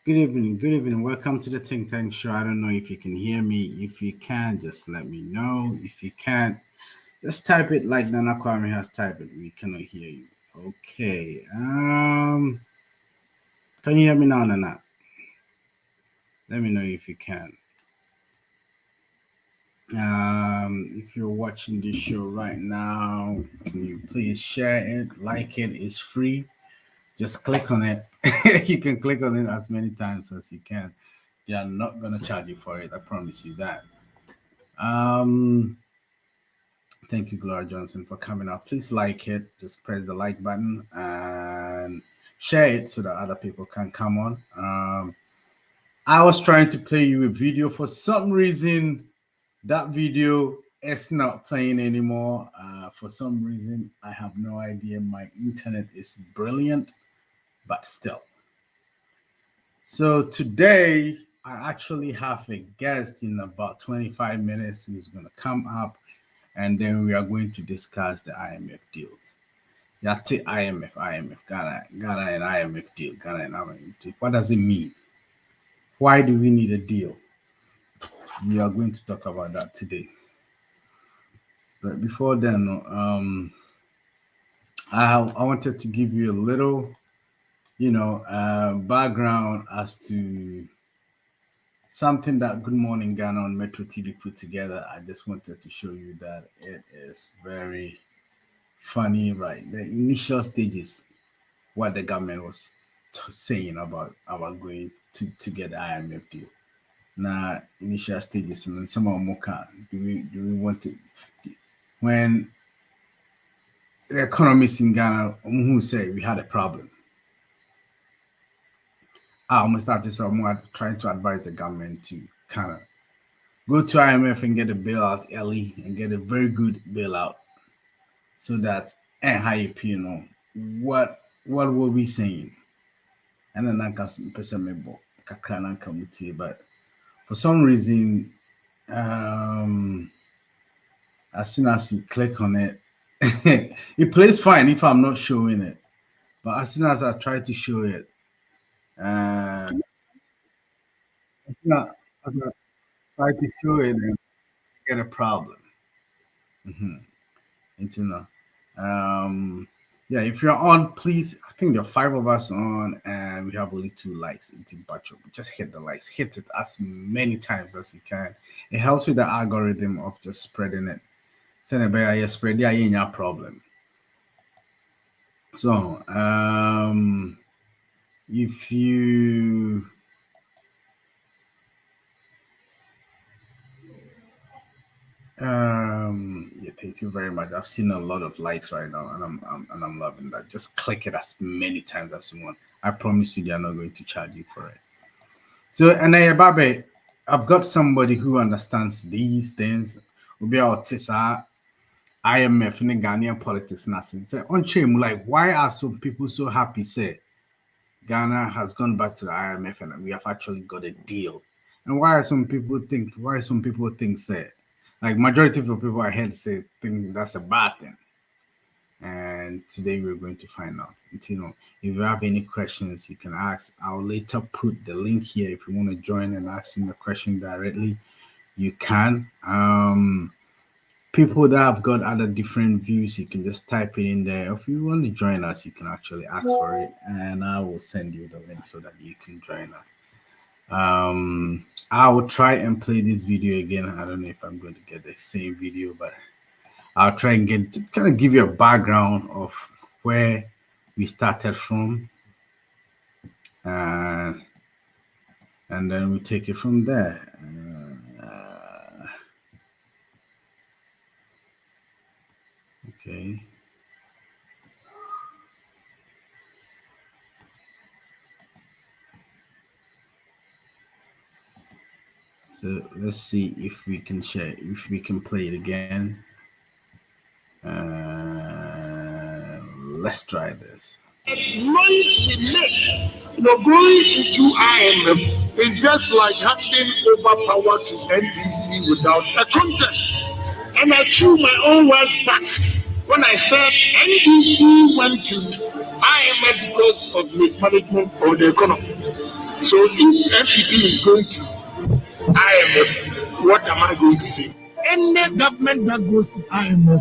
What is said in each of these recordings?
Good evening. Good evening. Welcome to the Think Tank Show. I don't know if you can hear me. If you can, just let me know. If you can't, just type it like Nana Kwame has typed it. We cannot hear you. Okay. Can you hear me now, Nana? Let me know if you can. If you're watching this show right now, can you please share it? Like it. It's free. Just click on it. You can click on it as many times as you can. They are not gonna charge you for it. I promise you that. Um, Thank you, Gloria Johnson, for coming up. Please like it. Just press the like button and share it so that other people can come on. I was trying to play you a video. For some reason, that video is not playing anymore. For some reason, I have no idea. My internet is brilliant, but still. So today, I actually have a guest in about 25 minutes who's going to come up, and then we are going to discuss the IMF deal. Yate IMF, Ghana and IMF deal, Ghana and IMF deal. What does it mean? Why do we need a deal? We are going to talk about that today. But before then, I wanted to give you a little, background as to something that Good Morning Ghana on Metro TV put together. I just wanted to show you that it is very funny, right? The initial stages, what the government was saying about going to get the IMF deal. Now, initial stages, and some of Moka, do we want to, when the economists in Ghana who say we had a problem. I almost started somewhat trying to advise the government to kind of go to IMF and get a bailout early and get a very good bailout so that and how you know what were we saying? And then I got some person but for some reason as soon as you click on it it plays fine if I'm not showing it, but as soon as I try to show it as soon as I try to show it and get a problem. You know. Yeah, if you're on, please. I think there are 5 of us on, and we have only 2 likes. Just hit the likes, hit it as many times as you can. It helps with the algorithm of just spreading it. Send it by spread, yeah, ain't your problem. So, if you yeah, thank you very much. I've seen a lot of likes right now, and I'm loving that. Just click it as many times as you want. I promise you, they are not going to charge you for it. So, and Babe, I've got somebody who understands these things. We'll be able to say IMF in Ghanaian politics. Nothing. Say on chain, like, why are some people so happy? Say Ghana has gone back to the IMF and we have actually got a deal. And why some people think say like majority of the people I heard say think that's a bad thing. And today we're going to find out. If you have any questions, you can ask. I'll later put the link here. If you want to join and ask him a question directly, you can. People that have got other different views, you can just type it in there. If you want to join us, you can actually ask for it, and I will send you the link so that you can join us. I will try and play this video again. I don't know if I'm going to get the same video, but I'll try and kind of give you a background of where we started from, and then we take it from there. Okay. So let's see if we can share, if we can play it again. Let's try this. Noise we make, going into IMF is just like handing over power to NDC without a contest. And I threw my own words back when I said NDC went to IMF because of mismanagement of the economy. So if MPP is going to IMF, what am I going to say? Any government that goes to IMF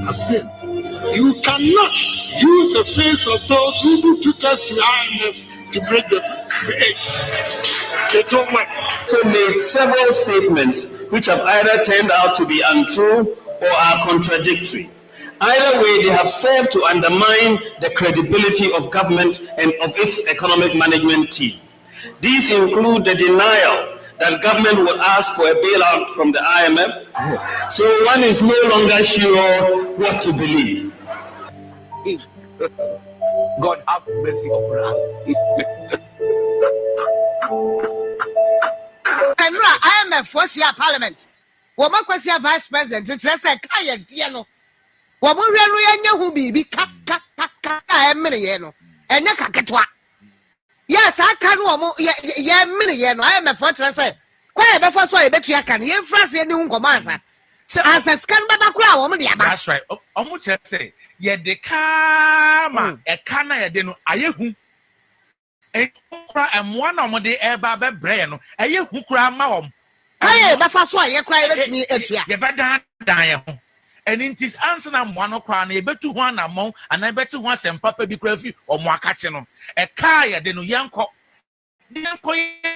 has failed. You cannot use the face of those who took us to IMF to break the eggs. They don't work. So made several statements which have either turned out to be untrue or are contradictory. Either way, they have served to undermine the credibility of government and of its economic management team. These include the denial that government will ask for a bailout from the IMF, so one is no longer sure what to believe. God have mercy upon us. IMF first year parliament. Woman question vice president. It's just a kaya diano. Woman really who be kaka emino. And yakatwa. Yes, I can woman ya miniano. IMF first say. Quite before so I bet you can. You France any uncomanza. So as a scan baba woman. That's right. Almost say, yeah, the kama a kana ya deno ayehu. And one of the air baba brain, a year who cry mom. Hey, but first one, you cry, let me eat ya. You better die. And in this answer, I'm one of crying, a bet to one among, and I bet to once and papa be crafty or more catching them. A kaya, the new young cock. The young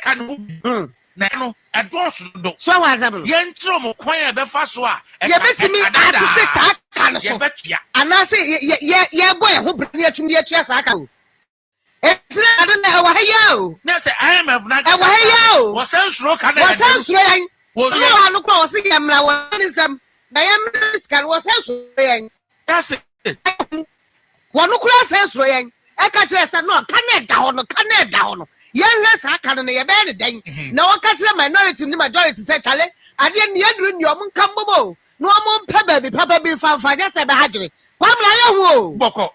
can now a dorsal do. So what's happening? Young Tromo, quiet the first one. You bet me at 6 I can't bet ya. And I say, yeah, boy, who bring you to the chest I can. It's not a That's I am of not a was so stroke and was so swaying. Was no crossing him now. Diana scan was so swaying. That's it. One who cross swaying. I catch us no can down. Yes, I can a bad day. No, I catch a minority in the majority say Charlie. I didn't yet bring your moon come. No more pepper be found for just a badger. Come, Boko.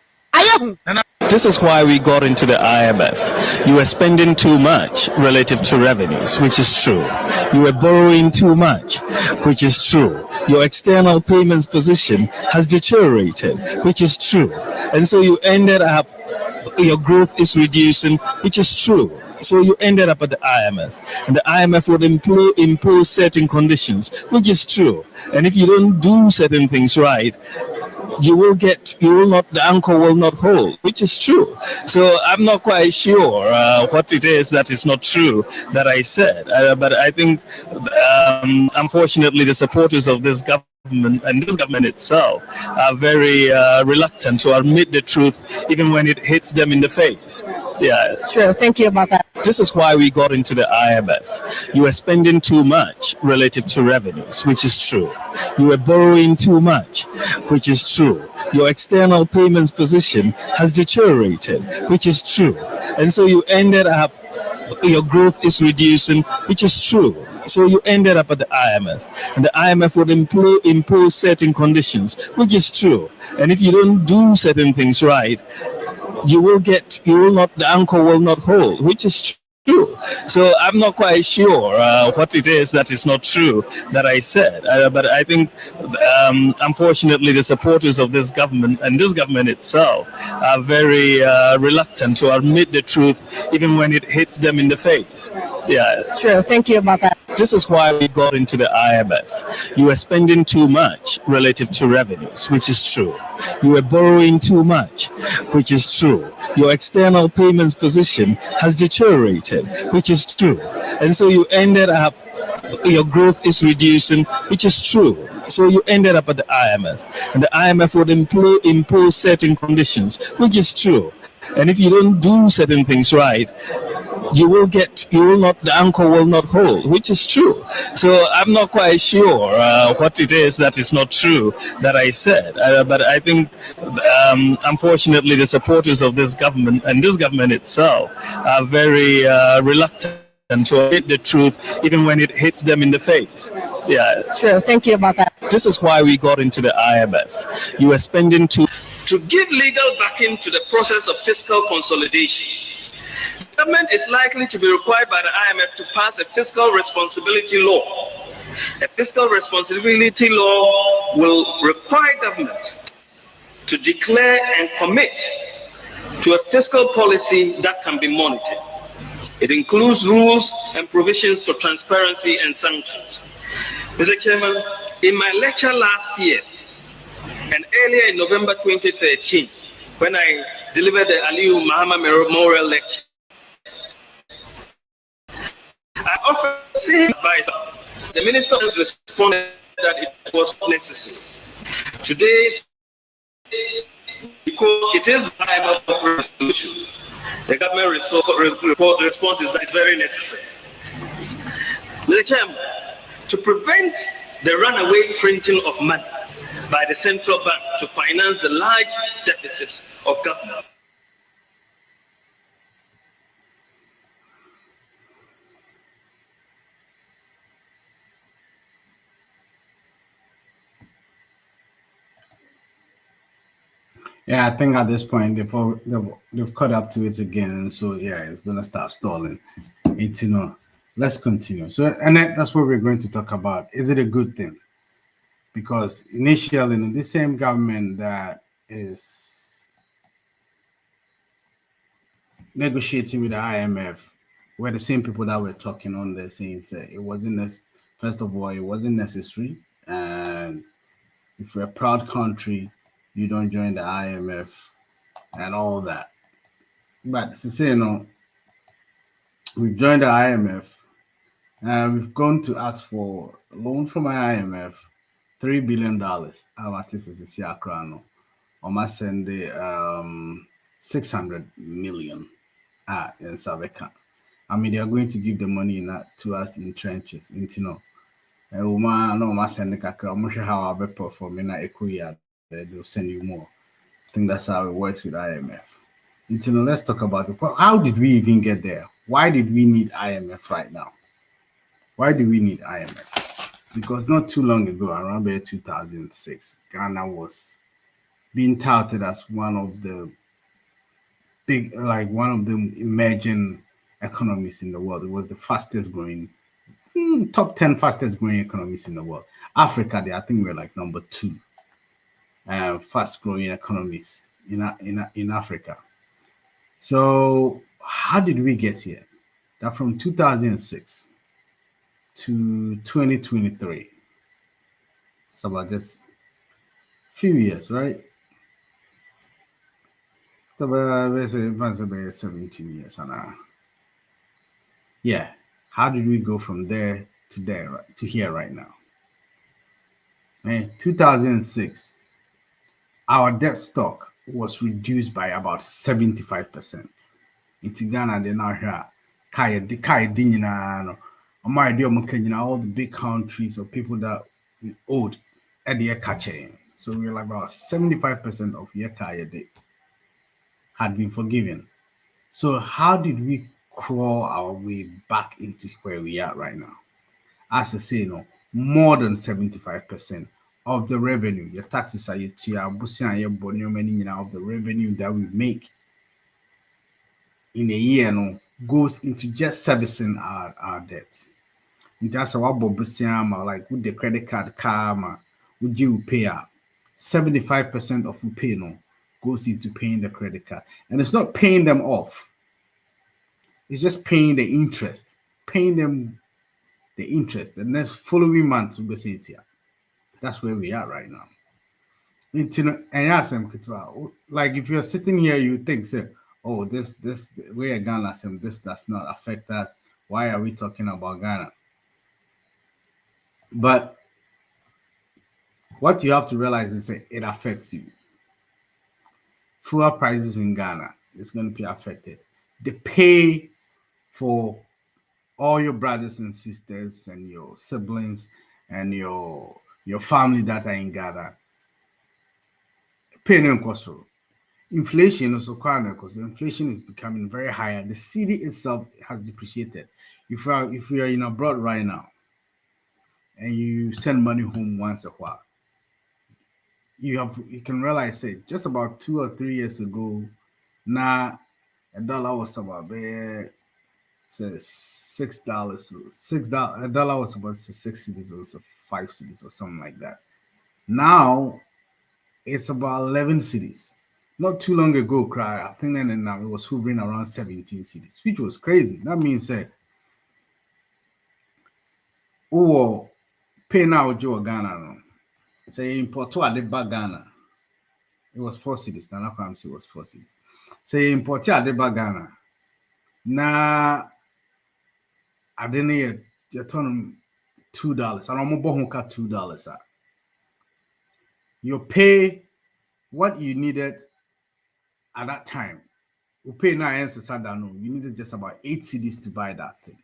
This is why we got into the IMF. You were spending too much relative to revenues, which is true. You were borrowing too much, which is true. Your external payments position has deteriorated, which is true. And so you ended up, your growth is reducing, which is true. So you ended up at the IMF, and the IMF would impose certain conditions, which is true. And if you don't do certain things right, the anchor will not hold, which is true. So I'm not quite sure what it is that is not true that I said. But I think, unfortunately, the supporters of this government and this government itself are very reluctant to admit the truth, even when it hits them in the face. Yeah. Sure. Thank you about that. This is why we got into the IMF. You were spending too much relative to revenues, which is true. You were borrowing too much, which is true. Your external payments position has deteriorated, which is true. And so you ended up, your growth is reducing, which is true. So you ended up at the IMF, and the IMF would impose certain conditions, which is true. And if you don't do certain things right, the anchor will not hold, which is true. So I'm not quite sure what it is that is not true that I said. But I think, unfortunately, the supporters of this government and this government itself are very reluctant to admit the truth, even when it hits them in the face. Yeah. Sure. Thank you about that. This is why we got into the IMF. You were spending too much relative to revenues, which is true. You were borrowing too much, which is true. Your external payments position has deteriorated, which is true. And so you ended up, your growth is reducing, which is true. So you ended up at the IMF, and the IMF would impose certain conditions, which is true. And if you don't do certain things right, the anchor will not hold, which is true. So I'm not quite sure what it is that is not true that I said. But I think, unfortunately, the supporters of this government and this government itself are very reluctant to admit the truth, even when it hits them in the face. Yeah. Sure. Thank you about that. This is why we got into the IMF. You were spending to give legal backing to the process of fiscal consolidation. The government is likely to be required by the IMF to pass a fiscal responsibility law. A fiscal responsibility law will require governments to declare and commit to a fiscal policy that can be monitored. It includes rules and provisions for transparency and sanctions. Mr. Chairman, in my lecture last year and earlier in November 2013, when I delivered the Aliyu Muhammad Memorial Lecture, I offered the same advice. The minister responded that it was necessary. Today, because it is viable for resolution, the government response is that it's very necessary. Mr. Chairman, to prevent the runaway printing of money by the central bank to finance the large deficits of government. Yeah, I think at this point they've caught up to it again, and so yeah, it's gonna start stalling. It's let's continue. So, and that's what we're going to talk about. Is it a good thing? Because initially, the same government that is negotiating with the IMF were the same people that were talking on there saying it wasn't first of all, it wasn't necessary, and if you're a proud country, you don't join the IMF and all that. But to say, we've joined the IMF and we've gone to ask for a loan from the IMF, $3 billion. Almost send the 600 million in Saveka. I mean, they are going to give the money to us in trenches, no. No, send the kakra. I'm sure how I'll perform in a year. They'll send you more. I think that's how it works with IMF. Let's talk about it. How did we even get there? Why did we need IMF right now? Why do we need IMF? Because not too long ago, around 2006, Ghana was being touted as one of the emerging economies in the world. It was the fastest growing, top 10 fastest growing economies in the world. Africa, I think we're like number 2. Fast growing economies in Africa. So how did we get here? That from 2006 to 2023, it's about just few years, right? It's about 17 years now. Yeah. How did we go from there to there, right, to here right now? 2006. Our debt stock was reduced by about 75%. In Ghana, they now hear all the big countries or people that we owed at the catching. So we're like about 75% of your kaya debt had been forgiven. So how did we crawl our way back into where we are right now? As I say, more than 75%. Of the revenue, your taxes are of the revenue that we make in a year goes into just servicing our debt. In terms of like with the credit card car, would you pay 75% of you pay goes into paying the credit card. And it's not paying them off. It's just paying the interest. Paying them the interest. The next following month we'll see it here. That's where we are right now. Like if you're sitting here, you think, oh, this way Ghana, this does not affect us. Why are we talking about Ghana? But what you have to realize is that it affects you. Fuel prices in Ghana is going to be affected. The pay for all your brothers and sisters and your siblings and your family that are in Ghana, pay no cost. Inflation also because inflation is becoming very higher. The city itself has depreciated. If you are in abroad right now and you send money home once a while, you can realize just about 2 or 3 years ago, now a dollar was about $6. $6. A dollar was about 6 cities or 5 cities or something like that. Now it's about 11 cities. not too long ago, cry. I think then and now it was hovering around 17 cities, which was crazy. That means oh, pay now Joe Ghana. No. Say import to Adeba Ghana. It was 4 cities. Now it was 4 cities. Say import to Adeba Ghana. Now I didn't hear you turn $2. And I'm going to $2. You pay what you needed at that time. You pay now answer Sadano. You needed just about 8 cities to buy that thing.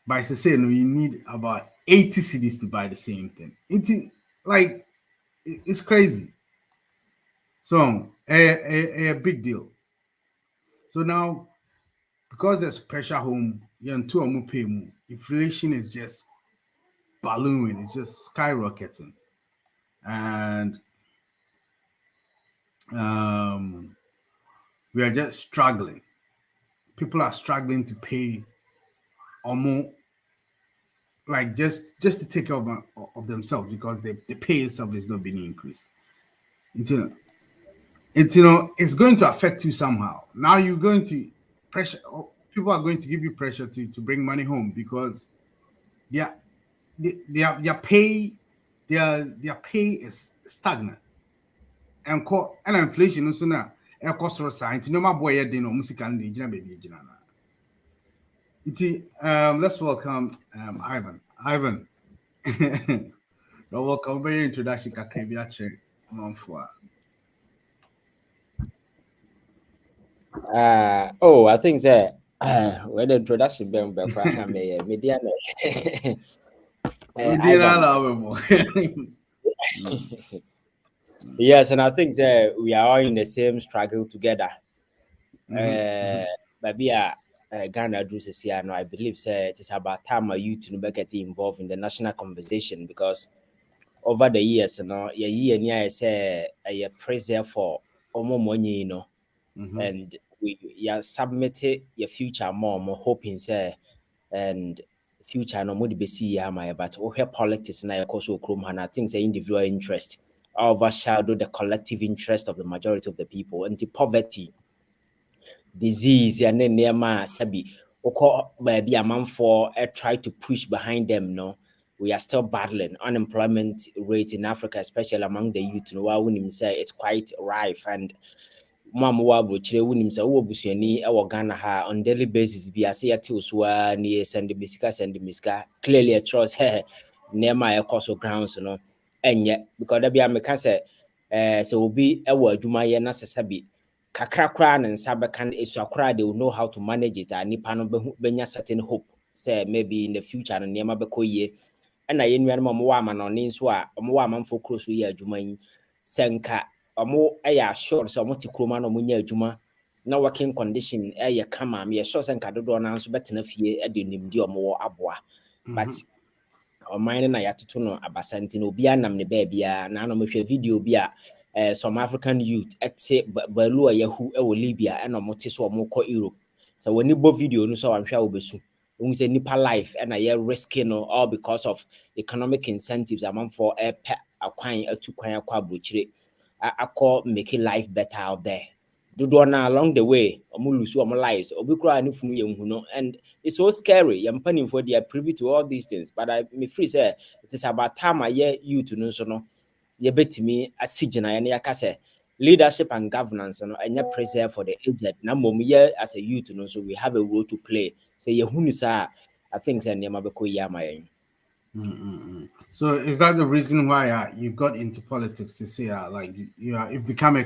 By say no, you need about 80 cities to buy the same thing. It's crazy. So a big deal. So now, because there's pressure home, inflation is just ballooning, it's just skyrocketing. And we are just struggling. People are struggling to pay or more, like just to take care of themselves, because the pay itself is not being increased. It's going to affect you somehow. Now you're going to pressure. People are going to give you pressure to bring money home, because their pay is stagnant, and inflation also now. Cost no matter boy let's welcome Ivan. Ivan, you're welcome. Very introduction. I think that when the introduction being media. Yes, and I think that we are all in the same struggle together. Maybe Ghana do say, I believe it is about time our youth to get involved in the national conversation, because over the years, year say a pressure for more money, and we submitted your future more hoping say and future no more be see but politics na also chrome and I think the individual interest overshadow the collective interest of the majority of the people, and the poverty, disease, and then near sabi baby a man for try to push behind them. No, we are still battling unemployment rate in Africa, especially among the youth. It's quite rife, and mama wa brochire wunim say wo busuani e wo Ghana ha on daily basis bi ase yate osua ne send misika clearly a trust nema e cost grounds no enye, because da bia me ka say obi e wo adwuma ye na sesabi kakra kra ne nsa beka esu akra, they will know how to manage it, and nipa no benya certain hope say maybe in the future no nema beko ye na ye nua no mo wa ma no ne nso a mo wa ma mfo kro so ye adwuma yi senka omo aya sure so omo ti kroma no mo nya adwuma na working condition aya kama me sure senka dodo na nso betena fie ade nimdi omo aboa, but o mine na yatoto no abasanti no obi anam ne ba bia na no mehwe video bia some African youth ete balu a yahu e wo Libya na omo te so omo ko Europe, so when you bo video no so wanhwa obesu we say nipa life and a risking all because of economic incentives among for akwan atu kwan akwa brochire akọ making life better out there. Do na along the way lose lives obi kura ni funu ye no, and it's so scary. Yam panin for they are privy to all these things, but I me free say it is about time youth no so no ye betimi asigina ye na yakase leadership and governance no enya preserve for the aged na mom ye as a youth no, so we have a role to play. Say ye hunu sa I think say nema beko yama yen. So is that the reason why you got into politics, to say like you've become a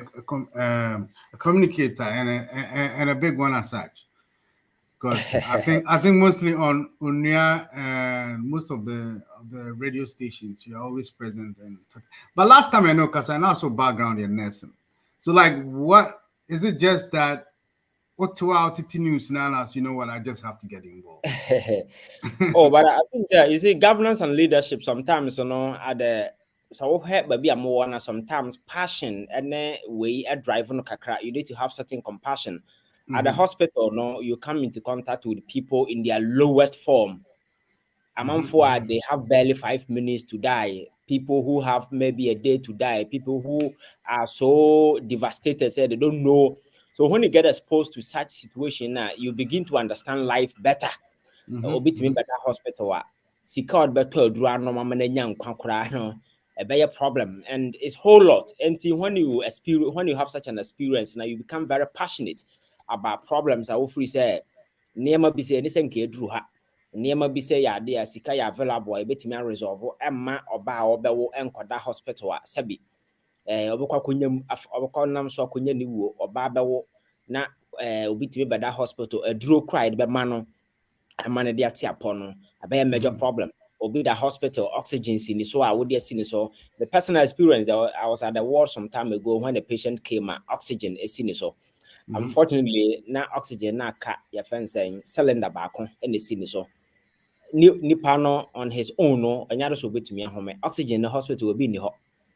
communicator and a big one as such? Because I think mostly on Unia and most of the radio stations you're always present and but last time I know, because I know so background in nursing, so like what is it? Just that what 2 hour TT news now, you know what, I just have to get involved. But I think you see governance and leadership sometimes at the so help maybe a more sometimes passion and then way a drive on kakra. You need to have certain compassion. At the hospital, you come into contact with people in their lowest form. Amanfoa, they have barely 5 minutes to die. People who have maybe a day to die. People who are so devastated, say they don't know. So when you get exposed to such situation, you begin to understand life better. Obi timi better hospital. Sika od better dura no mama na nya nkwa kora no. A bigger problem, and it's whole lot. And when you have such an experience, now you become very passionate about problems. I will free say, near be say anything dru ha. Near be say ya de sika ya available. I bet me resolve. Emma oba obewo enkoda hospital sabi. Obokwa kunyam obokwa nam so kunya ni wo oba bewo na obi timi better hospital a dru cried be mano. Amane de ate apono. A be major problem. Obi the hospital oxygen in so I would see so the personal experience that I was at the ward some time ago when the patient came oxygen is in so unfortunately now oxygen na ka your friend saying cylinder back and the scene so nipano on his own no and so bit me home oxygen in the hospital will be in the hot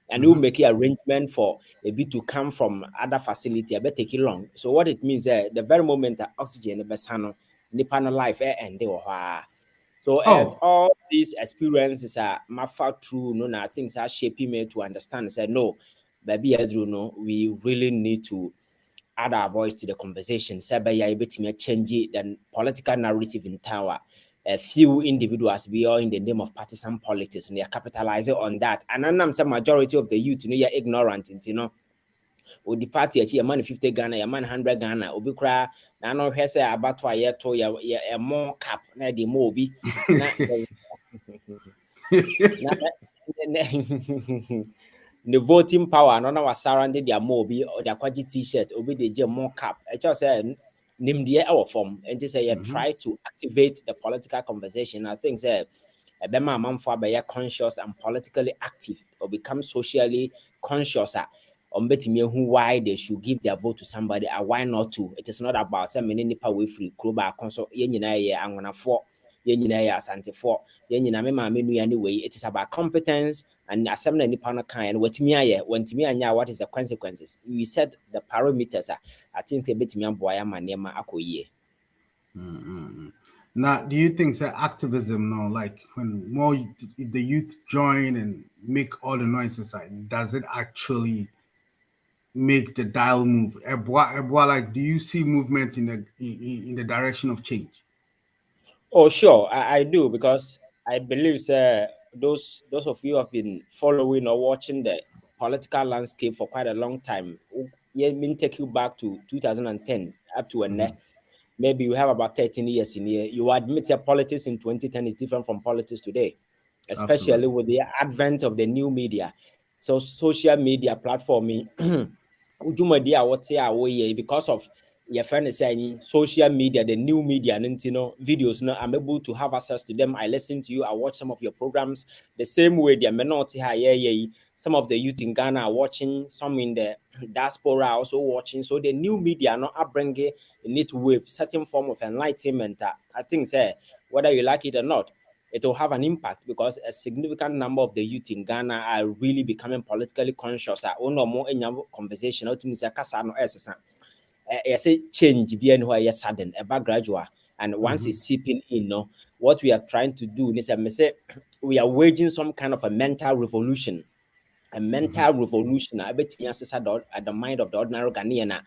and you make arrangement for a bit to come from other facility I bet take it long so what it means the very moment that oxygen besano nipano life and they were so all these experiences are far through, no, things are shaping me to understand. Say no, baby, no, we really need to add our voice to the conversation. Say by able to change the political narrative in tower. A few individuals we are in the name of partisan politics, and they are capitalizing on that. And I'm some majority of the youth, you're ignorant, or the party achieve a man 50 Ghana, a man 100 Ghana, or be cry. I know he say about why you to a more cap, na the mobi. The voting power, no was surrounded their mobi or their quality t-shirt, or be the more cap. I just said, name the our form, and just say, try to activate the political conversation. I think that a bema man for be conscious and politically active, or become socially conscious. Why they should give their vote to somebody and why not to. It is not about some many power free club console I'm gonna for asante for anyway. It is about competence and assembly nippon kind what me what is the consequences. We said the parameters I think a bit me boy my name akoye. Now, do you think that activism, no, like when more the youth join and make all the noise inside, does it actually make the dial move? Like, do you see movement in the direction of change? Oh, sure, I do, because I believe those of you who have been following or watching the political landscape for quite a long time. Let me take you back to 2010 up to and maybe you have about 13 years in here. You admit that politics in 2010 is different from politics today, especially Absolutely. with the advent of the new media. So social media platforming, because of your friend is saying social media, the new media, and videos. No, I'm able to have access to them. I listen to you. I watch some of your programs. The same way the minority here, some of the youth in Ghana are watching. Some in the diaspora are also watching. So the new media not upbringing need with certain form of enlightenment. I think whether you like it or not, it will have an impact because a significant number of the youth in Ghana are really becoming politically conscious. That no more in conversation. I say change be anywhere sudden, about gradual, and once it's seeping in, what we are trying to do is we are waging some kind of a mental revolution. A mental revolution. I bet you at the mind of the ordinary Ghanaian.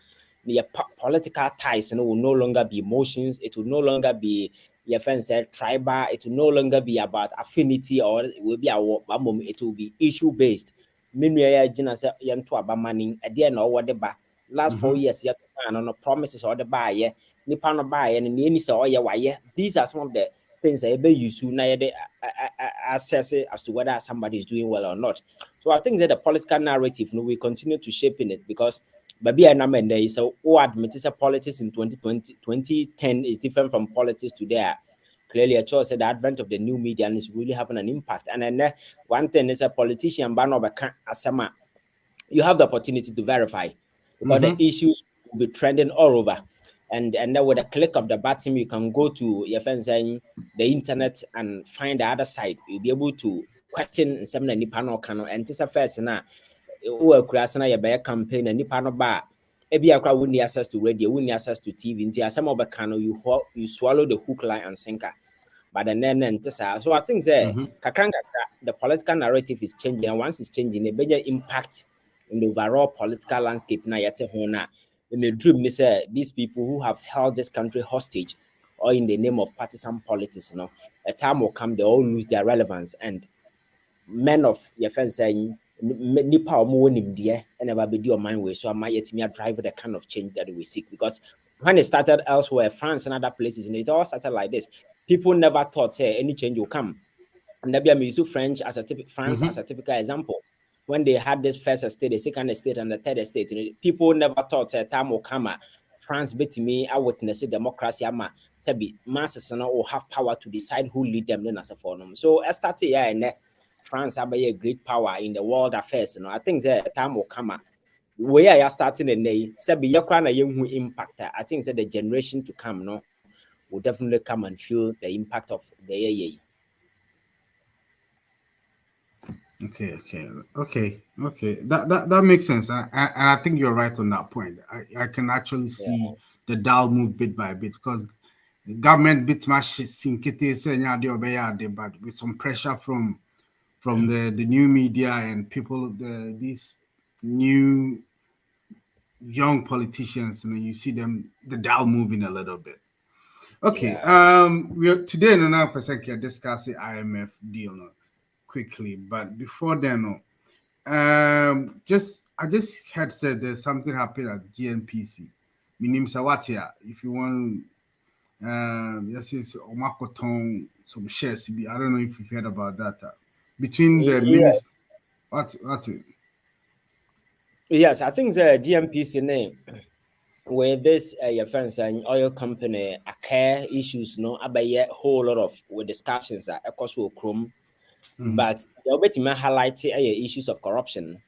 The political ties will no longer be emotions. It will no longer be your friend said tribal. It will no longer be about affinity, or it will be it will be issue based. Meanwhile, Gina said, "Yanto abamani again or whatever." Last 4 years, yet no promises or the buyer, Nipano buy and any so why. These are some of the things that you soon assess it as to whether somebody is doing well or not. So I think that the political narrative we continue to shape in it because baby and Amanda so admit politics in 2010 is different from politics today. Clearly, a choice the advent of the new media and is really having an impact. And then one thing is a politician Asama, you have the opportunity to verify because the issues will be trending all over. And then with a click of the button, you can go to your friends saying the internet and find the other side. You'll be able to question some of the Nipano cano and this first now. Who creating a bear campaign and Nipano bar. Maybe I wouldn't access to radio, wouldn't access to TV. Into some of the cano you swallow the hook, line, and sinker. But then so I think that Mm-hmm. the political narrative is changing, and once it's changing, a bigger impact in the overall political landscape. Now, yet the dream is these people who have held this country hostage, or in the name of partisan politics, a time will come they all lose their relevance, and men of your fence saying nipa omo wonim de and never be your mind way. So I might yet me drive the kind of change that we seek, because when it started elsewhere, France and other places, and it all started like this. People never thought any change will come. And maybe I'm using France as a typical example. When they had this first estate, the second estate, and the third estate, people never thought a time will come. France beat me, I witness democracy. Sebi masses will have power to decide who lead them then as a forum. So I started here and France have a great power in the world affairs. I think the time will come. Where I starting a day, Sebi Yakwana young impact. I think that the generation to come will definitely come and feel the impact of the year. Okay. That makes sense. And I think you're right on that point. I can actually see the dial move bit by bit, because the government bit much but with some pressure from the new media and people, these new young politicians, you see them, the dial moving a little bit. Okay. We're today in another percent discussing IMF deal quickly, but before then, I just had said there's something happened at GNPC. Minim Sawatia, if you want, yes, it's Omakoton, some shares. I don't know if you've heard about that. Between the minister, what? Yes, I think the GNPC name with this your friends and oil company care issues, about a whole lot of discussions that across Chrome. But they'll be to highlight issues of corruption.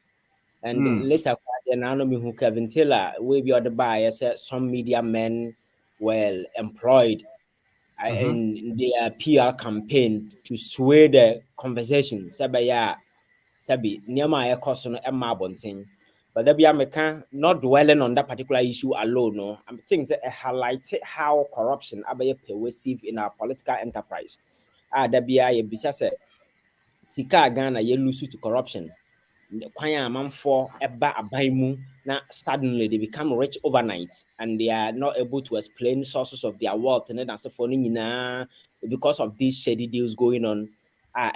And later, who Kevin Taylor will be other bias. Some media men were employed in their PR campaign to sway the conversation. Sabi, Niama Ekoson Emma Bonting. But there be a not dwelling on that particular issue alone. I think that highlighted how corruption is pervasive in our political enterprise. There be a business. Sika Ghana ye lose to corruption. Kwanya amanfo eba abaimu na suddenly they become rich overnight, and they are not able to explain sources of their wealth and that's for because of these shady deals going on.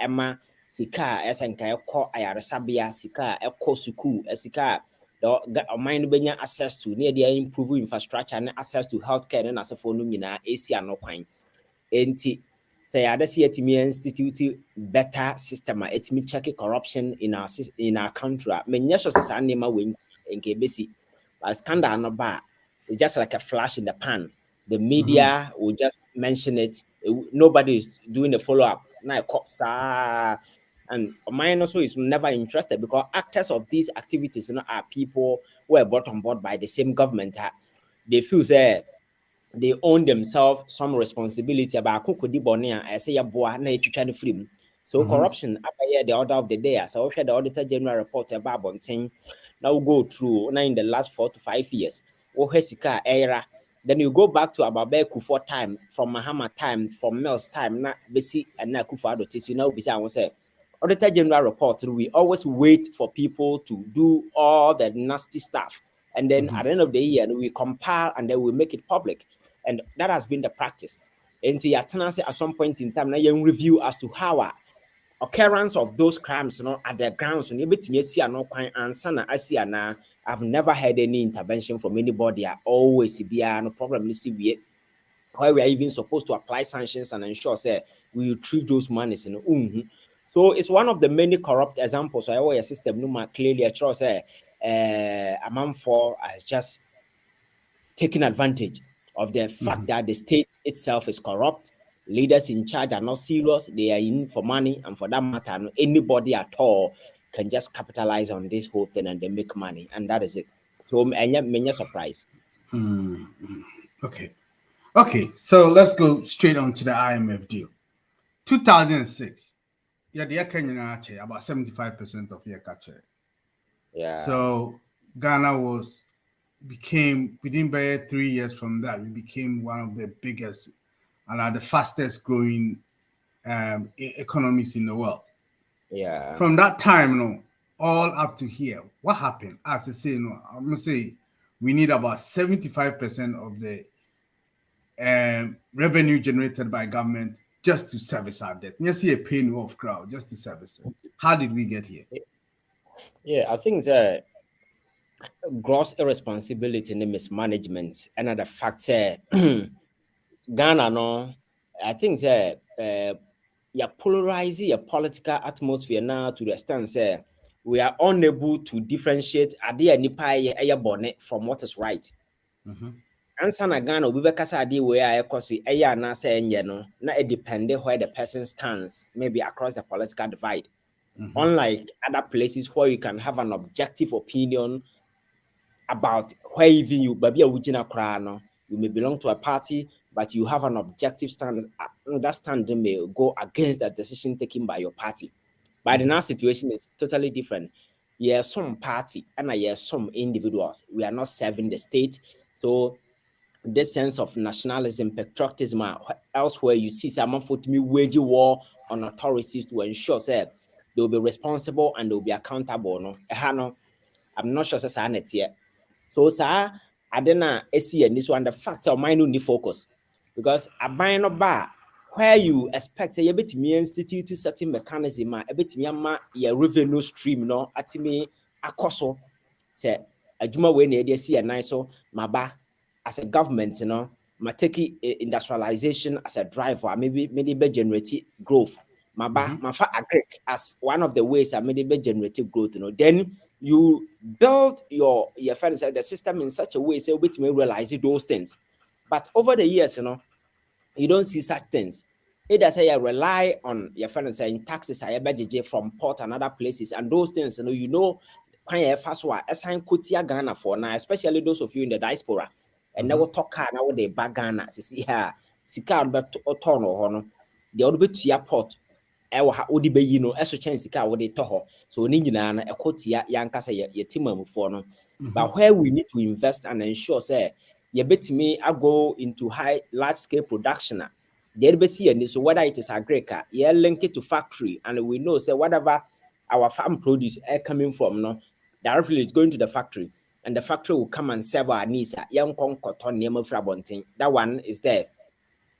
Emma Sika esenka eko ayaresabia Sika eko suku Sika the mind benya access to near their improve infrastructure and access to healthcare and as for AC no kwan enti say I see it me institute better system it me check corruption in our country. Many years as an name win in KBC, but scandal no bar. It's just like a flash in the pan. The media will just mention it. Nobody is doing the follow up. Now cops and mine also is never interested, because actors of these activities are people who are brought on board by the same government. They feel they own themselves some responsibility about Kukudi Bonia. I say, so corruption, the order of the day. So the Auditor General report about Bonting. Now we go through in the last 4 to 5 years. Hesika era. Then you go back to about Kufuor time, from Mahama time, from Mills time, not Besi and not Kufuor. You know, I will say, Auditor General report. We always wait for people to do all the nasty stuff, and then at the end of the year, we compile and then we make it public. And that has been the practice. And at some point in time, now you review as to how occurrence of those crimes at the grounds. I've never had any intervention from anybody. I always be no problem. Why we are even supposed to apply sanctions and ensure we retrieve those monies. So it's one of the many corrupt examples. I always system clearly a trust a man for has just taken advantage of the fact that the state itself is corrupt. Leaders in charge are not serious. They are in for money, and for that matter, anybody at all can just capitalize on this whole thing and they make money, and that is it. So, many surprise. Okay. So let's go straight on to the IMF deal. 2006. Yeah, the Kenya about 75% of your catcher. Yeah. So Ghana became within 3 years from that, we became one of the biggest and are the fastest growing economies in the world. Yeah. From that time, all up to here, what happened? As I say, I'm gonna say we need about 75% of the revenue generated by government just to service our debt. You see a pain of crowd just to service it. How did we get here? Yeah, I think that gross irresponsibility and mismanagement, another factor. Ghana, no, I think that you're polarizing your political atmosphere now to the extent that we are unable to differentiate idea nipa bonnet from what is right. Answer na Ghana, we be idea where because we na say no, na it depend where the person stands, maybe across the political divide. Unlike other places where you can have an objective opinion about where even you baby you may belong to a party, but you have an objective stand. That stand may go against the decision taken by your party. But in our situation, is totally different. Yeah, some party and some individuals. We are not serving the state. So this sense of nationalism, patriotism, elsewhere you see someone for me waging war on authorities to ensure that they will be responsible and they will be accountable. No, I'm not sure that's it yet. So, sir, I don't see this one the factor of mine only focus because I buy no bar where you expect a bit me institute to certain mechanism, a bit me your revenue stream, no, at me a coso say a juma when they see a nice so my bar as a government, my take industrialization as a driver, maybe generate growth. My fa agree as one of the ways I made it generative growth, then you build your friends the system in such a way so which may realize those things. But over the years, you don't see such things. It does say you rely on your friends saying taxes I budget from port and other places, and those things, when you fast assign Kutia Ghana for now, especially those of you in the diaspora, and now talk now they back Ghana, see here, Sika but turn or the other bit to your port. Odi be eso chance ka wode to ho so ni nyina na ekotia yanka say ye timamufo no but where we need to invest and ensure say ye betimi go into large scale production there be see any so whether it is agriculture ye link it to factory and we know say whatever our farm produce coming from no directly it's going to the factory and the factory will come and serve our needs yan kon cotton name fra bontin that one is there.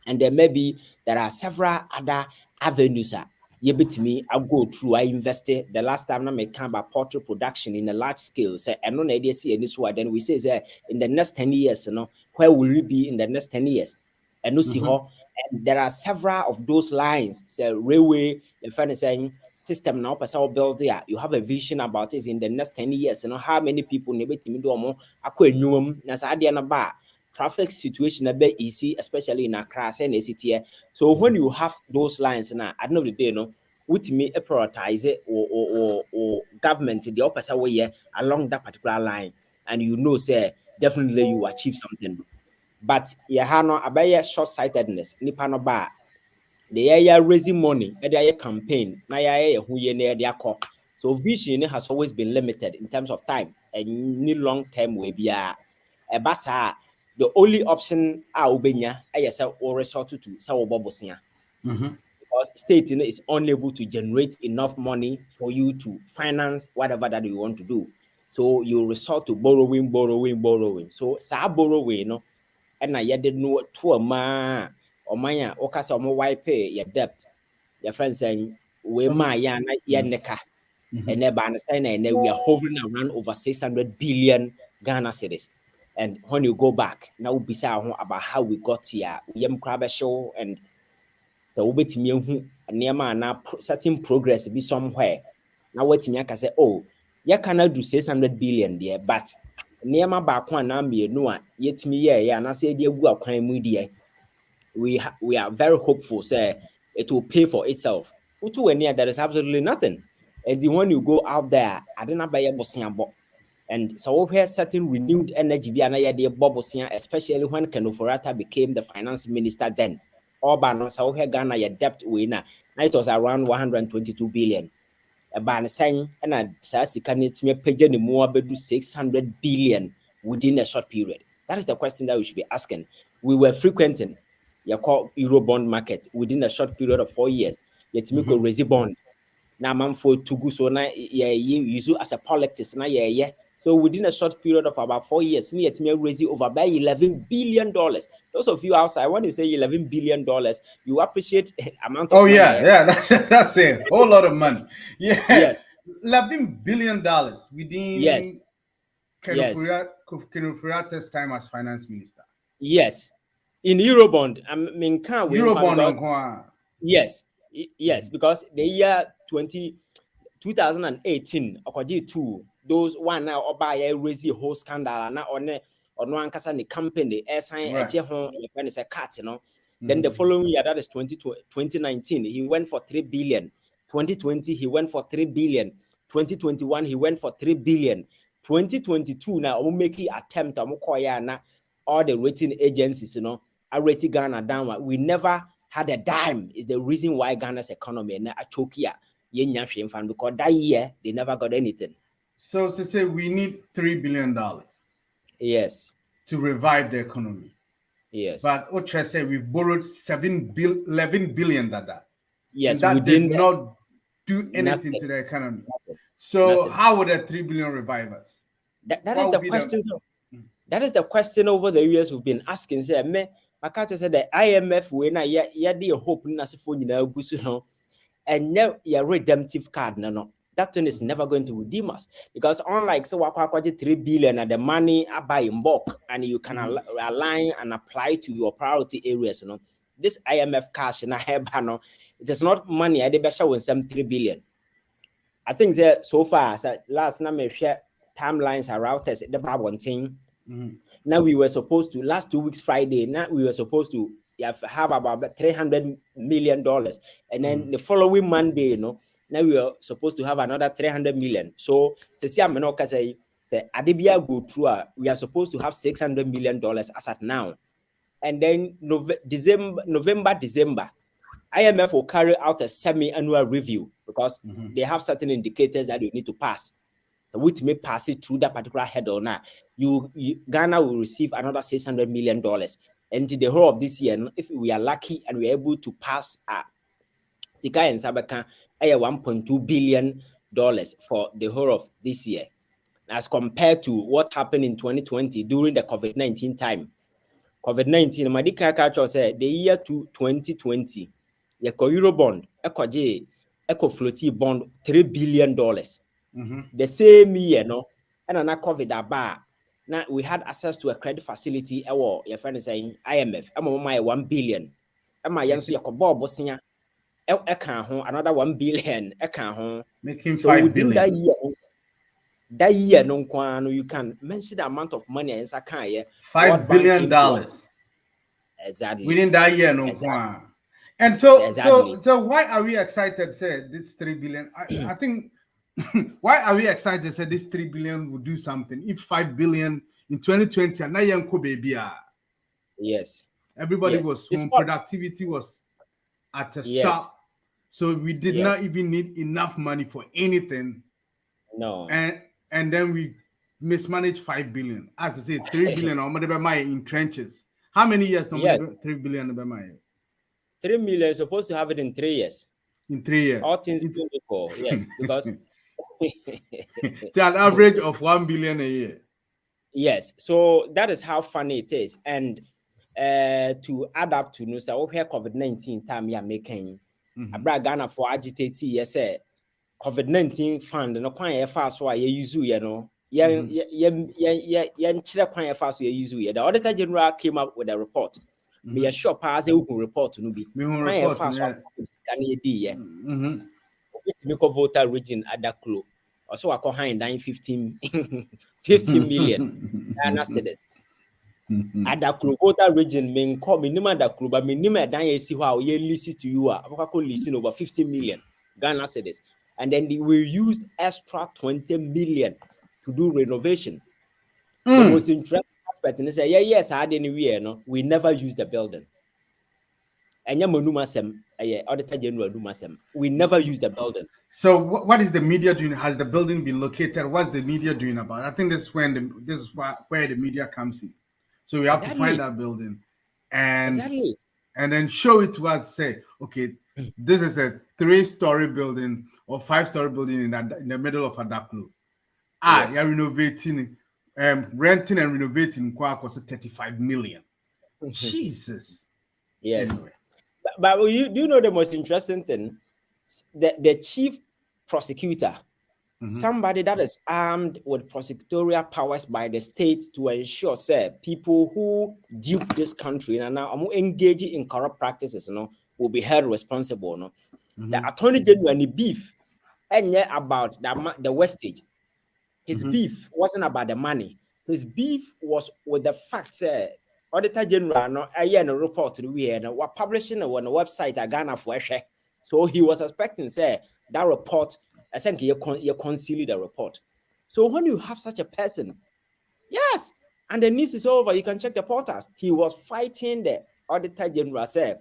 And then maybe there are several other avenues you bet me I go through. I invested the last time I make about poultry production in a large scale. Say and no idea see any so then we say in the next 10 years, where will we be in the next 10 years? And no see how and there are several of those lines. Say railway, the financing system now person build there. You have a vision about it in the next 10 years. How many people need to do more aquarium as idea na bar. Traffic situation a bit easy, especially in Accra and ACT. So when you have those lines now, at the end of the day, with me prioritize it or government the opposite way along that particular line, and say definitely you achieve something. But you have no about short-sightedness, nipa no ba. They are raising money, they are campaign, na ya who ye near their core. So vision has always been limited in terms of time and need long-term way be a basa. The only option Ubenya or resort to Sawabobosia. Because state is unable to generate enough money for you to finance whatever that you want to do. So you resort to borrowing. So sa borrowing, and I didn't know to a ma or maya or cast or wipe your debt. Your friends saying we ma yana yaneka and never understand and we are hovering around over 600 billion Ghana cedis. And when you go back, now we say about how we got here, show and so we bet me near na certain progress be somewhere. Now what me can say, oh, you cannot do 600 billion there, but near my back one now me no yet me yeah, and I say dear we are very hopeful, say it will pay for itself. There is absolutely nothing. And the one you go out there, I don't know by your and so we have certain renewed energy especially when Kenoforata became the finance minister then. Orban so we Ghana your debt winner. It was around 122 billion. A ban saying and I can it me pay more 600 billion within a short period. That is the question that we should be asking. We were frequenting you call Euro bond market within a short period of 4 years. Yet me go raise bond. Now man for to go so now use as a politics now So within a short period of about 4 years, me yet me raise over by $11 billion. Those of you outside, when you say $11 billion, you appreciate amount of money. Yeah, that's it. Whole lot of money. Yeah. Yes. $11 billion within Yes. Kenufuriate's time as finance minister. Yes. In Eurobond, I mean, can't we? Eurobond. Yes. Yes, because the year 2018, according to those one now or buy a raise the whole scandal now on one casa company assign a jehon when it's a cat, you know. Then the following year, that is 2019, he went for 3 billion. 2020, he went for 3 billion. 2021, he went for 3 billion. 2022, now we'll make an attempt to all the rating agencies, you know, are rating Ghana down. We never had a dime. Is the reason why Ghana's economy and a chokia because that year they never got anything. So to say we need $3 billion. Yes. To revive the economy. Yes. But Ocha said we've borrowed $11 billion. Yes. And that did not do anything to the economy. So how would a $3 billion revive us? That is the question. That is the question over the years we've been asking. Say, me, I can't say the IMF when I the hope na se phone na gusu no, and your redemptive card no. That thing is never going to redeem us because unlike so wakwaji 3 billion and the money I buy in bulk and you can align and apply to your priority areas. You know, this IMF cash in a hebano, it is not money. I did better with some 3 billion. I think that so far, last time I share timelines are routed the bad one thing. Now we were supposed to last 2 weeks Friday. Now we were supposed to have about $300 million, and then the following Monday, you know. Now we are supposed to have another 300 million. So, say Adibia go through. We are supposed to have $600 million as at now, and then November, December, IMF will carry out a semi-annual review because they have certain indicators that you need to pass. So, which may pass it through that particular header now. Ghana will receive another $600 million, and the whole of this year, if we are lucky and we are able to pass Sika and Sabaka, $1.2 billion for the whole of this year, as compared to what happened in 2020 during the COVID-19 time. COVID-19, Madika Culture said the year to 2020, the Eurobond, Eco Floaty bond, $3 billion. The same year, no, and another COVID bar. Now we had access to a credit facility. Your friend is saying IMF. I'm on my $1 billion. I'm my young Bosinia. Another $1 billion. Making $5 billion. That year, no, you can mention the amount of money in Sakaya. $5 billion. Exactly. Within that year, no. Exactly. And so why are we excited? Say this $3 billion. I think why are we excited? To say this $3 billion will do something. If $5 billion in 2020, and now young baby. Yes. Everybody was home. Productivity was at a stop. So we did not even need enough money for anything. No. And then we mismanaged $5 billion. As I say, $3 billion in trenches. How many years? $3 billion. $3 million is supposed to have it in 3 years. In 3 years. All things being equal, yes. Because it's an average of $1 billion a year. Yes. So that is how funny it is. And to add up to news, where COVID-19 time you're making. I Ghana for agitate, yes, COVID-19 fund no quite fast why you use you know. Quite fast you use you. The Auditor General came up with a report. Me a sure pass a report to be. It's make a voter region at that club. Also, I call high 15 million. And I said this. At the Klobota region, men call minimum that club, but minimum dan see how you listen to you are. I call listen over 50 million. Ghana said this, and then we used extra 20 million to do renovation. The most interesting aspect, and they say, yes, I didn't wear no. We never used the building. And Auditor General Dumasem, we never used the building. So what is the media doing? Has the building been located? What's the media doing about it? I think this is where the media comes in. So we have to find that building and and then show it to us. Say, okay, this is a 3-story building or 5-story building in the middle of Adaklu. Yes. You're renovating, renting and renovating cost 35 million. Jesus. Yes. Anyway. But do you know the most interesting thing? The chief prosecutor, somebody that is armed with prosecutorial powers by the state to ensure, say, people who dupe this country and now engage in corrupt practices, will be held responsible. The Attorney General any beef, and about the wastage. His beef wasn't about the money. His beef was with the fact that Auditor General a report we were publishing on the website at Ghana for share. So he was expecting say that report. I think you conceal the report. So when you have such a person, yes, and the news is over, you can check the portals. He was fighting the Auditor General. Say,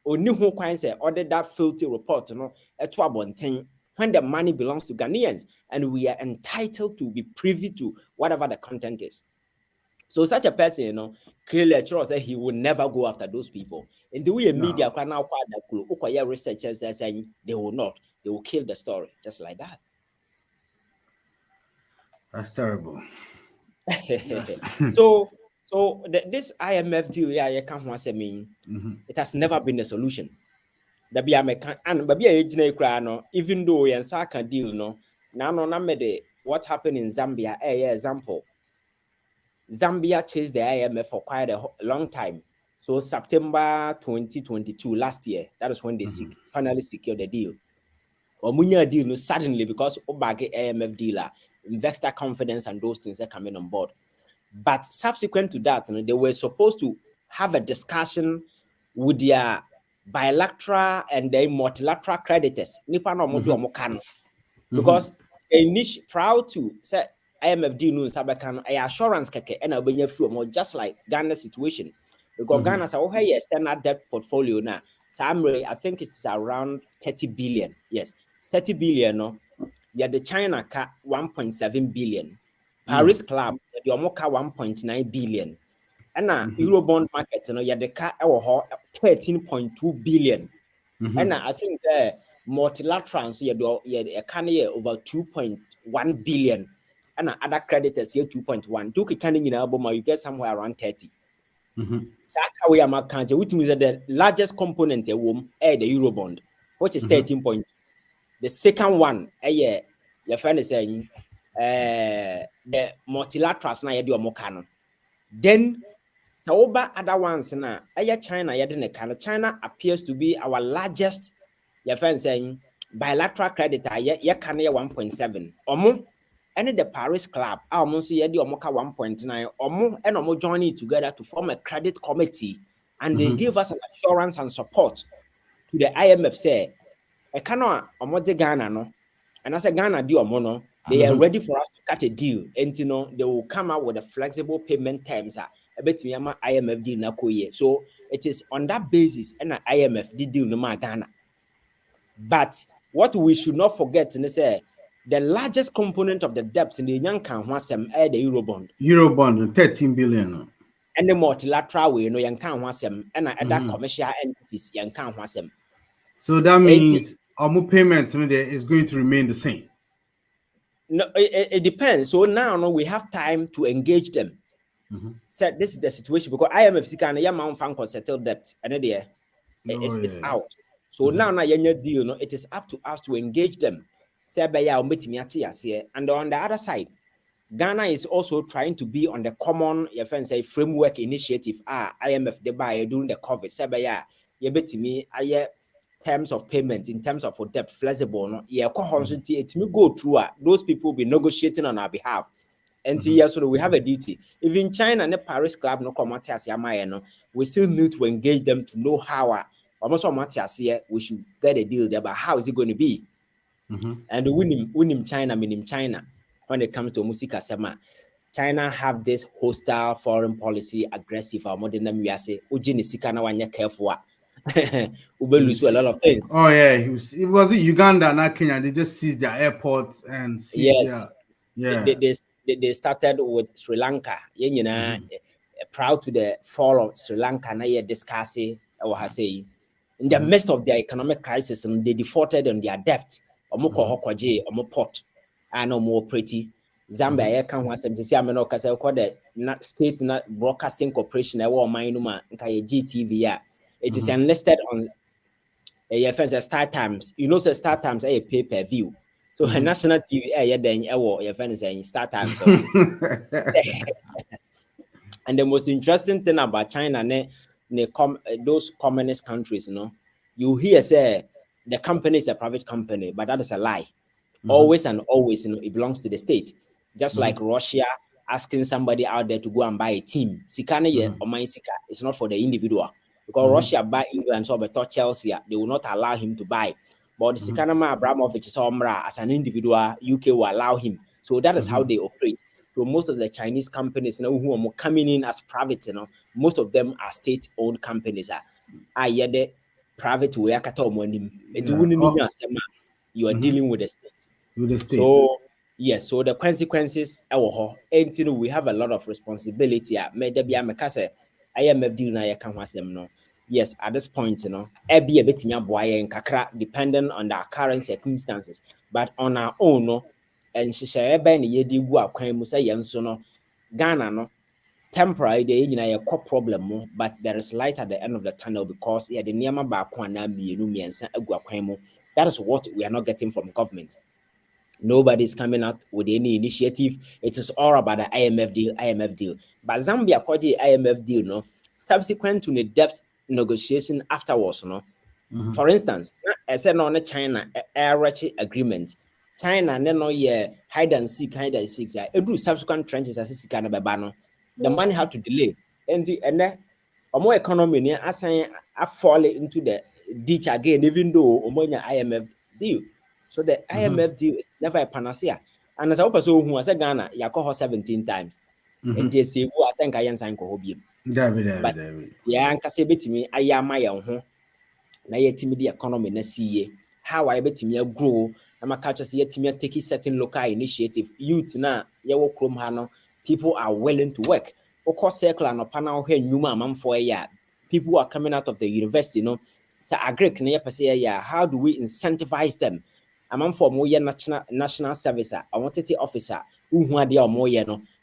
only who can say audit that filthy report. At when the money belongs to Ghanaians, and we are entitled to be privy to whatever the content is. So such a person, clearly sure that he will never go after those people. In the way media can now researchers saying they will not, they will kill the story just like that. That's terrible. So this IMF deal, it has never been a solution. Even though you can deal, what happened in Zambia, example. Zambia chased the IMF for quite a long time. So September 2022, last year, that was when they finally secured the deal. Omunya deal suddenly because Obage IMF dealer, investor confidence and those things are coming on board. But subsequent to that, they were supposed to have a discussion with their bilateral and their multilateral creditors. Because they niche proud to say IMF deal no sabakan assurance keke and obenya flow more just like Ghana's situation. Because Ghana say okay external debt portfolio now. Summary, I think it's around 30 billion. Yes, 30 billion. No, yeah, the China cut 1.7 billion. Paris Club, the Omoka 1.9 billion. And now Eurobond market, yeah, the cut 13.2 billion. And now I think multilaterals, yeah, can over 2.1 billion. And other creditors here 2.1. Took a canning in Album, you get somewhere around 30. Which means that the largest component the Eurobond, which is 13.2. The second one, your friend is saying the multilaterals na do mokano. Then Saoba other ones na China China appears to be our largest your friend saying bilateral creditor 1.7 omo and the Paris Club almost omoka 1.9 omo and omo joining together to form a credit committee and they give us an assurance and support to the IMF say I cannot omo de Ghana no and as a Ghana do omo no they are ready for us to cut a deal and they will come out with a flexible payment terms IMF deal na koye. So it is on that basis and IMF did deal no ma Ghana. But what we should not forget is the largest component of the debt in the Yankan Wasem the Eurobond. Eurobond 13 billion. And the multilateral way no Yankan Wasem and other commercial entities Yankan Wasem. So that means our payments is going to remain the same. No, it depends. So now we have time to engage them. So this is the situation because IMF can amount fan settle debt and it's out. So now deal, it is up to us to engage them. And on the other side, Ghana is also trying to be on the common framework initiative. IMF they buy during the COVID. Terms of payment in terms of debt flexible. No, it may go through. Those people will be negotiating on our behalf. And so we have a duty. Even China and the Paris Club no we still need to engage them to know how we should get a deal there, but how is it going to be? And win China, meaning China, when it comes to Musika Sema, China have this hostile foreign policy, aggressive, or more than them we are say, Ujinisika when you're careful. We lose a lot of things. Oh yeah, it was Uganda, not Kenya. They just seized their airports and seized They started with Sri Lanka. Proud to the fall of Sri Lanka. Now you're discussing in the midst of their economic crisis, and they defaulted on their debt. Omoko hokoje, omo port, and omo pretty. Zambia, I can't want to see Ameno Casa called the State Broadcasting Corporation, I want my numa, GTV. It is enlisted on a Star Times. You know, so Star Times a pay per view. So a national TV, then your friends in Star Times. And the most interesting thing about China, those communist countries, you hear say the company is a private company, but that is a lie. Always and always, it belongs to the state. Just like Russia asking somebody out there to go and buy a team. Sikane or mine Sika, it's not for the individual. Because Russia buy England, so but Chelsea, they will not allow him to buy. But the Sikanama Abramovich is as an individual, UK will allow him. So that is how they operate. So most of the Chinese companies who are coming in as private, most of them are state-owned companies. The private way you are dealing with the state. So yes, so the consequences we have a lot of responsibility. IMF deal na yes, at this point, be a bit depending on the current circumstances, but on our own, and she share ben ye di gu akwan mu say yenso Ghana temporary dey core problem, but there is light at the end of the tunnel because the niema ba kwa na mienu miensa agu akwan mu. That is what we are not getting from government. Nobody is coming out with any initiative. It is all about the IMF deal. But Zambia koji IMF deal, subsequent to the debt negotiation afterwards, For instance, I said on the China air agreement. China no hide and seek. It do subsequent trenches as is kind of bano. The money had to delay. And then more economy assign fall into the ditch again, even though IMF deal. So the IMF deal is never a panacea. And as I hope so who was a Ghana, Yakoho 17 times. And they say, I think I am Kohobium. David. Yeah, and Casabit me, I am my own. Na yet me economy na see how I bet me grow. I'm a catcher see yet me take certain local initiative. Youth na yawo krom hano. People are willing to work. Of course, circle and panel here Numa man for a year. People are coming out of the university, So agree how do we incentivize them? I'm for more national service. I wanted the officer who are there more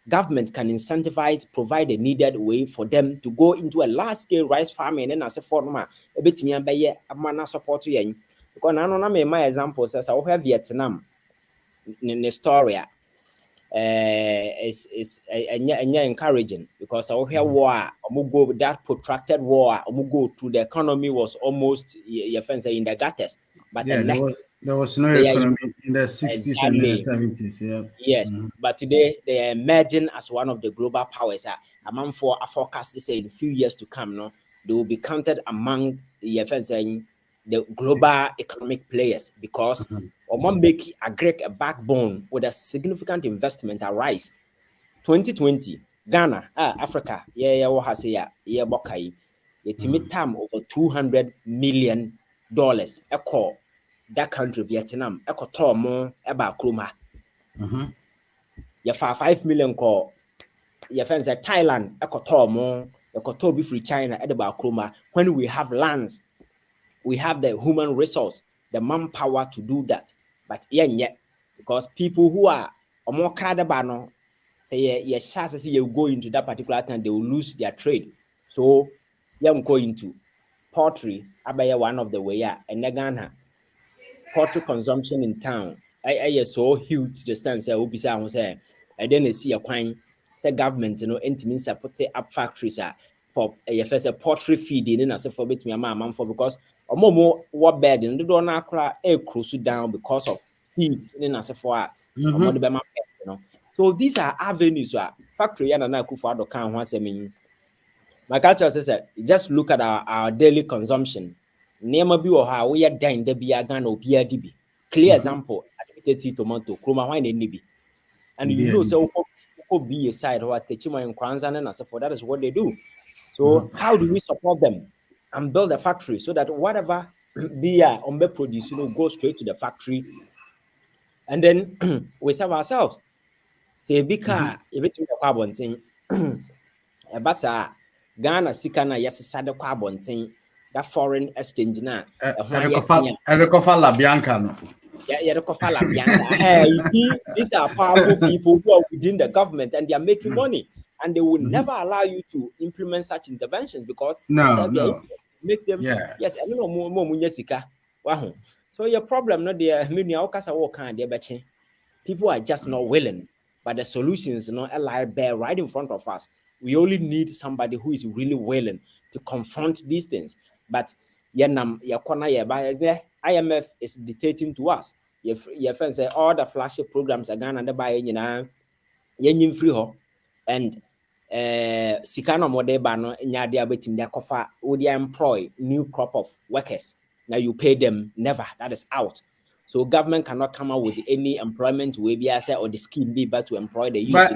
government can incentivize, provide a needed way for them to go into a large-scale rice farming and as a former a bit me and a support to you. Because I know my examples as I have Vietnam in Astoria. Is encouraging because I hear war, go that protracted war, go to the economy was almost your friends in the gutters. But there was no economy in the 60s and the 70s. Yeah. Yes, but today they are emerging as one of the global powers. Among for a forecast to say in a few years to come, they will be counted among your friends saying the global economic players because one make a backbone with a significant investment arise. 2020, Ghana, Africa, bokai, time over $200 million. Echo that country, Vietnam, echo tomo eba kruma. For 5 million call your friends at Thailand, echo tomo, echo tobi free China, eba kruma. When we have lands, we have the human resource, the manpower to do that. But yet, because people who are more credible, say you go into that particular time, they will lose their trade. So you go into poultry, abaya one of the way, and Ghana poultry consumption in town. I so huge the stand say Obisa say, and then they see a coin, say government, intimate support up factories for a first poultry feeding and as a for bit me a man for because more what bed and the door now cry close down because of feeds in as a for so these are avenues factory and I could for the can once my culture says just look at our daily consumption. Never be or how we are dying the be a gun or PRDB. Clear example, admitted tomato, chroma wine and nibi. And you know, so could be a side or Techima and Kwanzan and as for that is what they do. So how do we support them and build a factory so that whatever beer on produce go straight to the factory and then we serve ourselves. Say a big car, everything the carbon thing. A bassa Ghana Sikana yes sad carbon thing. that foreign exchange now. Erekofa La Bianca no. You see, these are powerful people who are within the government and they are making money, and they will never allow you to implement such interventions because No. make them yes, I don't know more. Wow. So your problem not there. People are just not willing, but the solutions not lie bare right in front of us. We only need somebody who is really willing to confront these things. But IMF is dictating to us. Your friends say all the flagship programs are gone under by free ho and Sikano Modebano Nyadia betting their cofa would employ new crop of workers. Now you pay them never. That is out. So government cannot come out with any employment or the scheme be but to employ the youth. But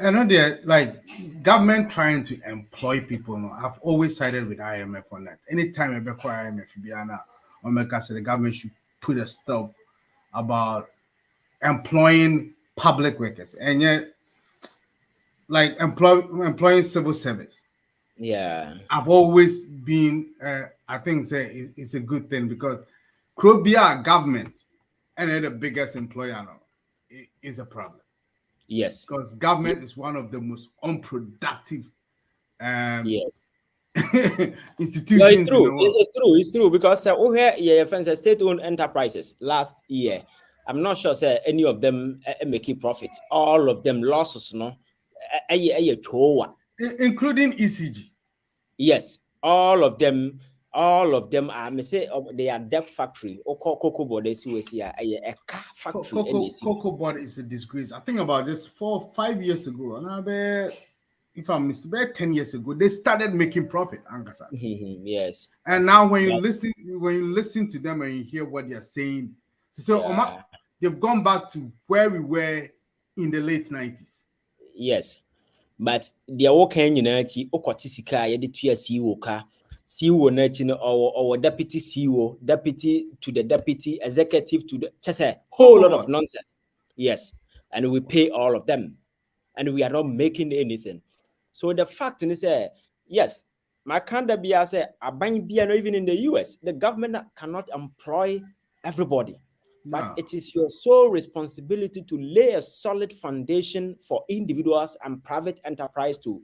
I know they're like government trying to employ people. No, I've always sided with IMF on that. Anytime I require IMF, the government should put a stop about employing public workers, and yet like employing civil service. Yeah, I've always been. I think it's a good thing because could be our government and then the biggest employer now is a problem. Yes, because government is one of the most unproductive yes institutions. No, it's true. It's true because here friends state-owned enterprises last year. I'm not sure any of them making profit. All of them losses, no. Including ECG. Yes, all of them are. They are debt factory. Or cocoa board. They see a car factory. Cocoa board is a disgrace. I think about this 4 or 5 years ago, and if I'm mistaken, 10 years ago, they started making profit. Yes. And now when you listen to them and you hear what they're saying, they've gone back to where we were in the late 90s. Yes. But they are working in Okotisika, Yeditua CEO Nachino or deputy CEO, deputy to the deputy, executive to the just a whole lot of nonsense. Yes. And we pay all of them. And we are not making anything. So the fact is yes, my can't be as even in the US, the government cannot employ everybody. But it is your sole responsibility to lay a solid foundation for individuals and private enterprise to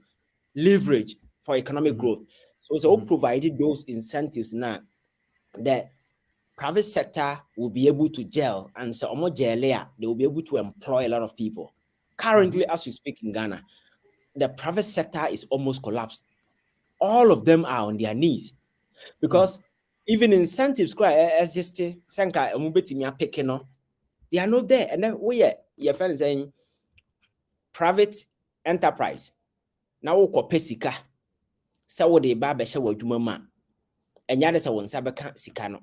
leverage for economic growth. So provided those incentives now, the private sector will be able to gel, and so they will be able to employ a lot of people. Currently, as we speak in Ghana, the private sector is almost collapsed. All of them are on their knees because even incentives exist. They are not there. And then your friend saying private enterprise. Now we pay sika. So they buy besha wajumama. And yada sa won sabeka sika no.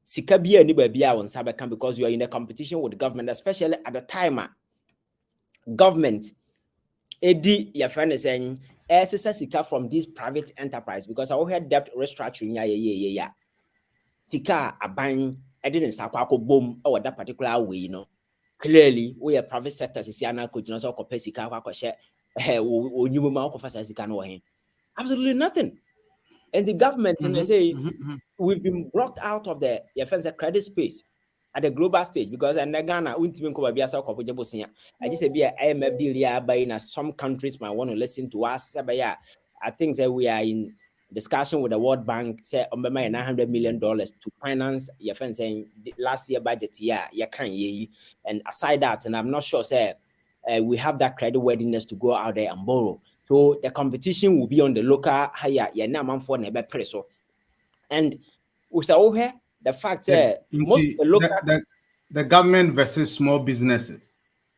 Sika biya ni babia won sabeka because you are in a competition with the government, especially at the time. Government edi your friend is saying sika from this private enterprise because I had debt restructuring yeah. Sika aban I didn't sakwa boom or that particular way, you know. Clearly, we are private sector sisiana could not so sika kwa share absolutely nothing. And the government they say we've been blocked out of the credit space at the global stage because in Ghana, I just say be an IMF deal buying some countries might want to listen to us. I think that we are in discussion with the World Bank, say $900 million to finance your friend saying last year budget and aside that, and I'm not sure we have that credit worthiness to go out there and borrow. So the competition will be on the local higher and with the fact that most the government versus small businesses.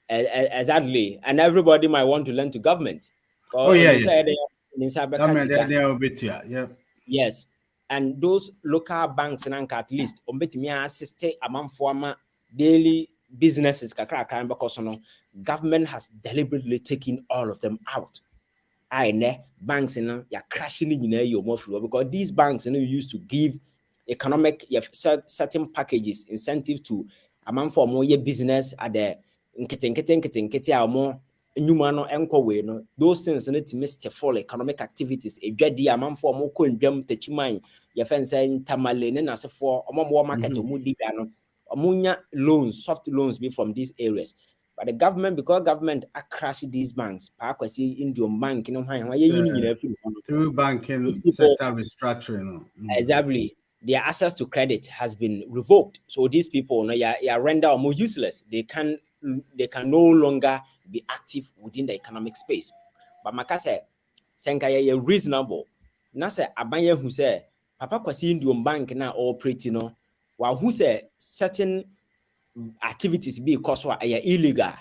Exactly. And everybody might want to lend to government. Yes. And those local banks at least assist among former daily businesses because government has deliberately taken all of them out. Banks you're crashing in your because these banks used to give economic certain packages incentive to among for more business at the more Numano enko way no those things need to miss fall economic activities a dready amount for more coin drum techimine your fence saying tamalene as for more market no amunya loans soft loans be from these areas but the government because government crash these banks pakwasi Indian bank no through banking sector restructuring. Exactly. Their access to credit has been revoked. So these people are rendered more useless. They can no longer be active within the economic space. But Makase, Senka ya reasonable. Nasa abanye who say Papa Kwasi Indian bank na operating no while who say certain activities be because illegal.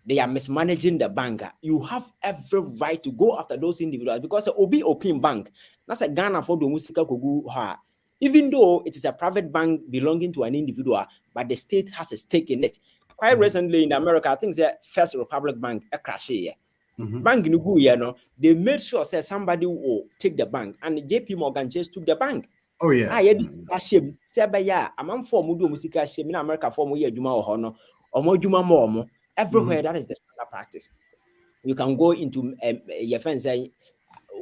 They are mismanaging the bank. You have every right to go after those individuals because Obi Open Bank, that's a Ghana for the Musika Kogu ha. Even though it is a private bank belonging to an individual, but the state has a stake in it. Quite recently in America, I think the First Republic Bank a crash here. Bank in Ugu, they made sure that somebody will take the bank, and JP Morgan just took the bank. Oh yeah. I had this shame. Say, I'm for Mudu Musika shame in America for Moya Juma or Hono or Mojuma Momo. Everywhere that is the standard practice. You can go into your friends say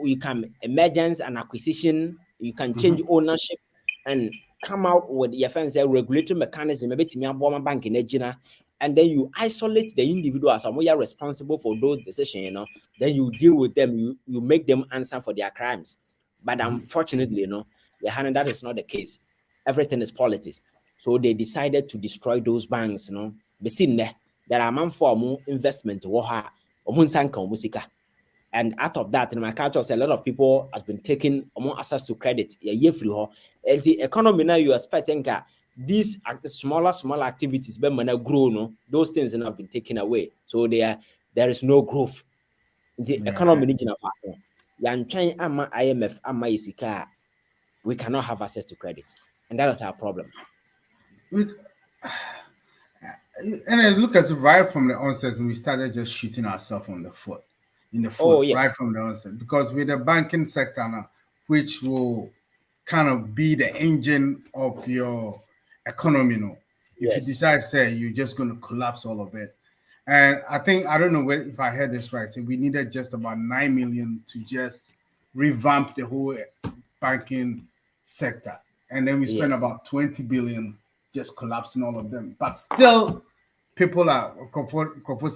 you can emergence and acquisition, you can change ownership and come out with your friends say regulatory mechanism, maybe to bank in Egina, and then you isolate the individuals and we are responsible for those decisions, then you deal with them, you make them answer for their crimes. But unfortunately, that is not the case. Everything is politics. So they decided to destroy those banks, Be seen there. There are man for more investment and out of that in my culture a lot of people have been taking more access to credit and the economy now you expecting these smaller activities but grow those things have been taken away so there is no growth the economy IMF we cannot have access to credit and that is our problem. And I look at it right from the onset, and we started just shooting ourselves in the foot right from the onset. Because with the banking sector now, which will kind of be the engine of your economy, if you decide, say, you're just going to collapse all of it. And I don't know if I heard this right, so we needed just about 9 million to just revamp the whole banking sector. And then we spent about 20 billion just collapsing all of them. But still, people are comfortable.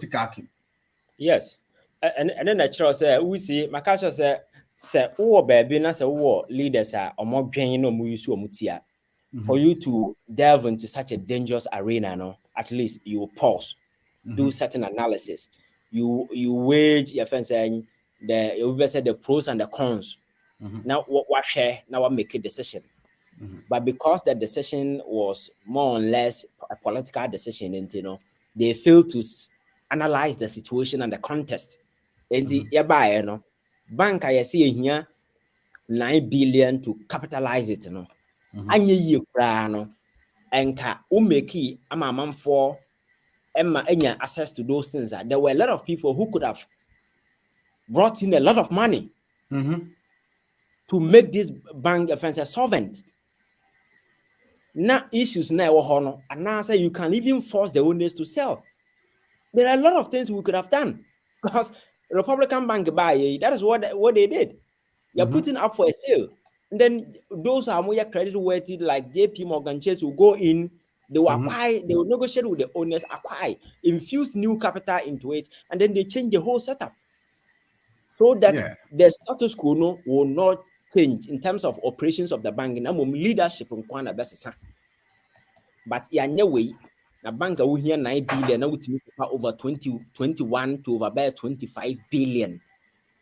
Yes. And then the church said, we see, my culture said, oh, baby, na say, oh, leaders are more for you to delve into such a dangerous arena, at least you pause, do certain analysis. You wage your friends saying the pros and the cons. Now, what share? Now, make a decision. But because the decision was more or less a political decision, they failed to analyze the situation and the context. And the bank I see here 9 billion to capitalize it, and you and umeki amam for Emma access to those things. There were a lot of people who could have brought in a lot of money to make this bank offense solvent. Now issues now and now say you can even force the owners to sell. There are a lot of things we could have done because Republican Bank buy that is what they did. You're putting up for a sale, and then those are more credit worthy like JP Morgan Chase will go in. They will acquire. They will negotiate with the owners, acquire, infuse new capital into it, and then they change the whole setup so that the status quo will not change in terms of operations of the bank. Now, leadership in Kwana Bessa. But way, the bank will here 9 billion, now with over 21 to over 25 billion.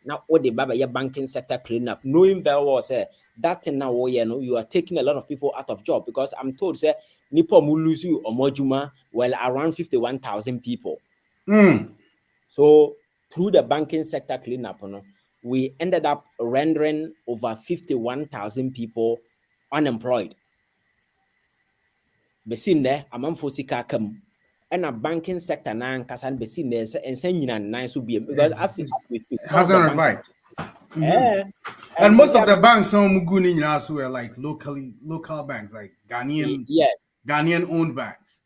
Now, what the Baba banking sector clean up, knowing very well, that now you are taking a lot of people out of job because I'm told, Nipo Muluzu or Mojuma, well, around 51,000 people. So, through the banking sector cleanup, we ended up rendering over 51,000 people unemployed. Besin there, among Fosika come, and a banking sector now can be seen there and sending a nice will be because as we speak, hasn't revived. And most of the banks on Muguni also were like local banks, like Ghanaian owned banks.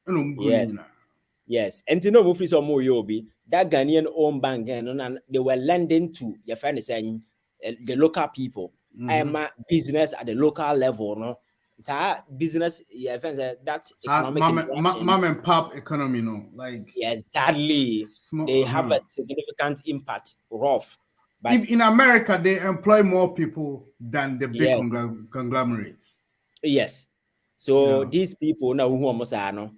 Yes. And to know Mufis or Moyobi, that Ghanaian owned bank, and they were lending to your friend is saying the local people. I'm a business at the local level, no. It's a business, yeah, that economic mom and pop economy, no, like exactly. small, They have a significant impact, rough. But if in America they employ more people than the big yes, conglomerates. Yes. So Yeah. these people now who almost are no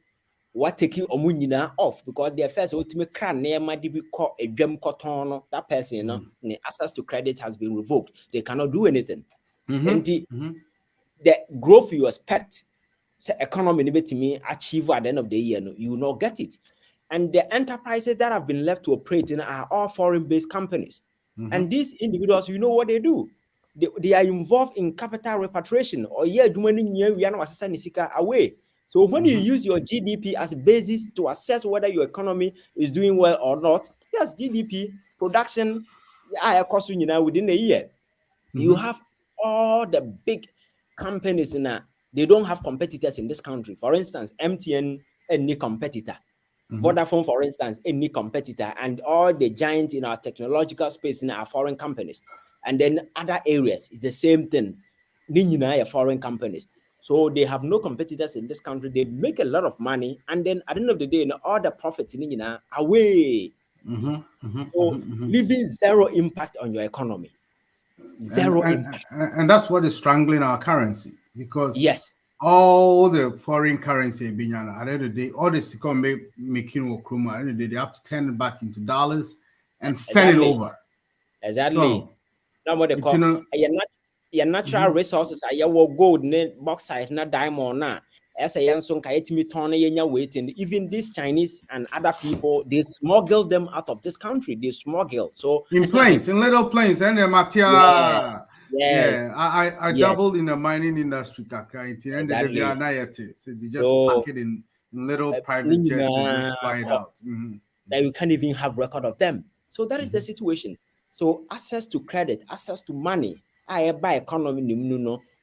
what taking omunina off because their first ultimate crown near my DB call a gem cotton, that person, no, the access to credit has been revoked. They cannot do anything. And the growth you expect, say economy to me achieve at the end of the year, no, you will not get it. And the enterprises that have been left to operate in are all foreign-based companies. And these individuals, you know what they do? They are involved in capital repatriation or away. So when you use your GDP as a basis to assess whether your economy is doing well or not, yes, GDP production within a year. You have all the big companies in that they don't have competitors in this country. For instance, MTN, any competitor. Vodafone, for instance, any competitor, and all the giants in our technological space in our foreign companies. And then other areas is the same thing. Foreign companies. So they have no competitors in this country. They make a lot of money, and then at the end of the day, all the profits in away. So leaving zero impact on your economy. Zero impact. And that's what is strangling our currency, because yes, all the foreign currency at the end of the day, all this making Okruma, at the end of the day, they have to turn it back into dollars and send it over. Exactly. So, now what they call your natural resources are your gold, bauxite, not diamond, na. As a young son, waiting. Even these Chinese and other people, they smuggle them out of this country. They smuggle. So in planes, in little planes, and the Matia. Yes. I doubled in the mining industry, and they are not yet. So they just pack it in little private jets and just fly it out. That you can't even have record of them. So that is the situation. So access to credit, access to money, I buy economy,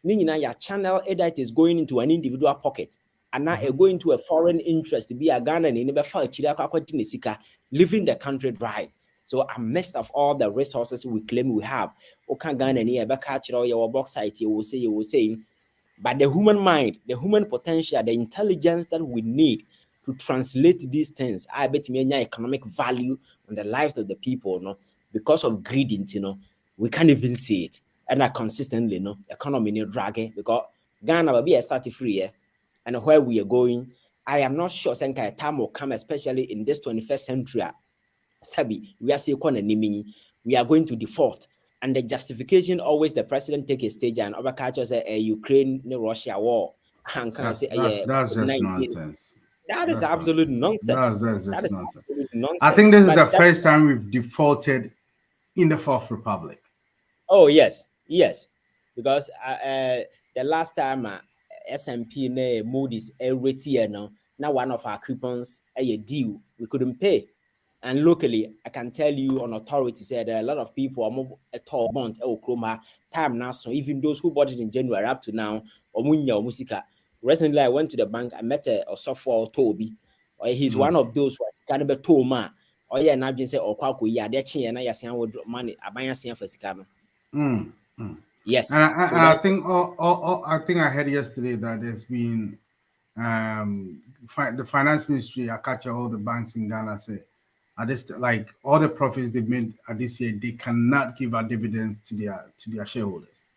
your channel either it is going into an individual pocket and now going to a foreign interest to be a Ghana and never leaving the country dry. So amidst of all the resources we claim we have, Ghana your bauxite, you will say, but the human mind, the human potential, the intelligence that we need to translate these things, I bet me economic value on the lives of the people, no, because of greed, we can't even see it. And consistently, economy is dragging because Ghana will be a start free, and where we are going, I am not sure some kind of time will come, especially in this 21st century. Sabi, we are still we are going to default. And the justification always the president take a stage and other cultures say Ukraine, Russia war. And that's just nonsense. That is absolute nonsense. That's nonsense. Nonsense. I think this is the first time we've defaulted in the Fourth Republic. Oh yes, because the last time S&P and Moody's rated now one of our coupons a deal we couldn't pay, and locally I can tell you on authority said a lot of people are more a tall bond Chroma time now. So even those who bought it in January up to now musika. Recently I went to the bank. I met a software Toby, or he's one of those who can be told man. Or yeah, now just say or they're chin and I say money I buy for Sikano. Yes, and I think I think I heard yesterday that there's been the finance ministry. I catch all the banks in Ghana say, like all the profits they've made this year, they cannot give out dividends to their shareholders.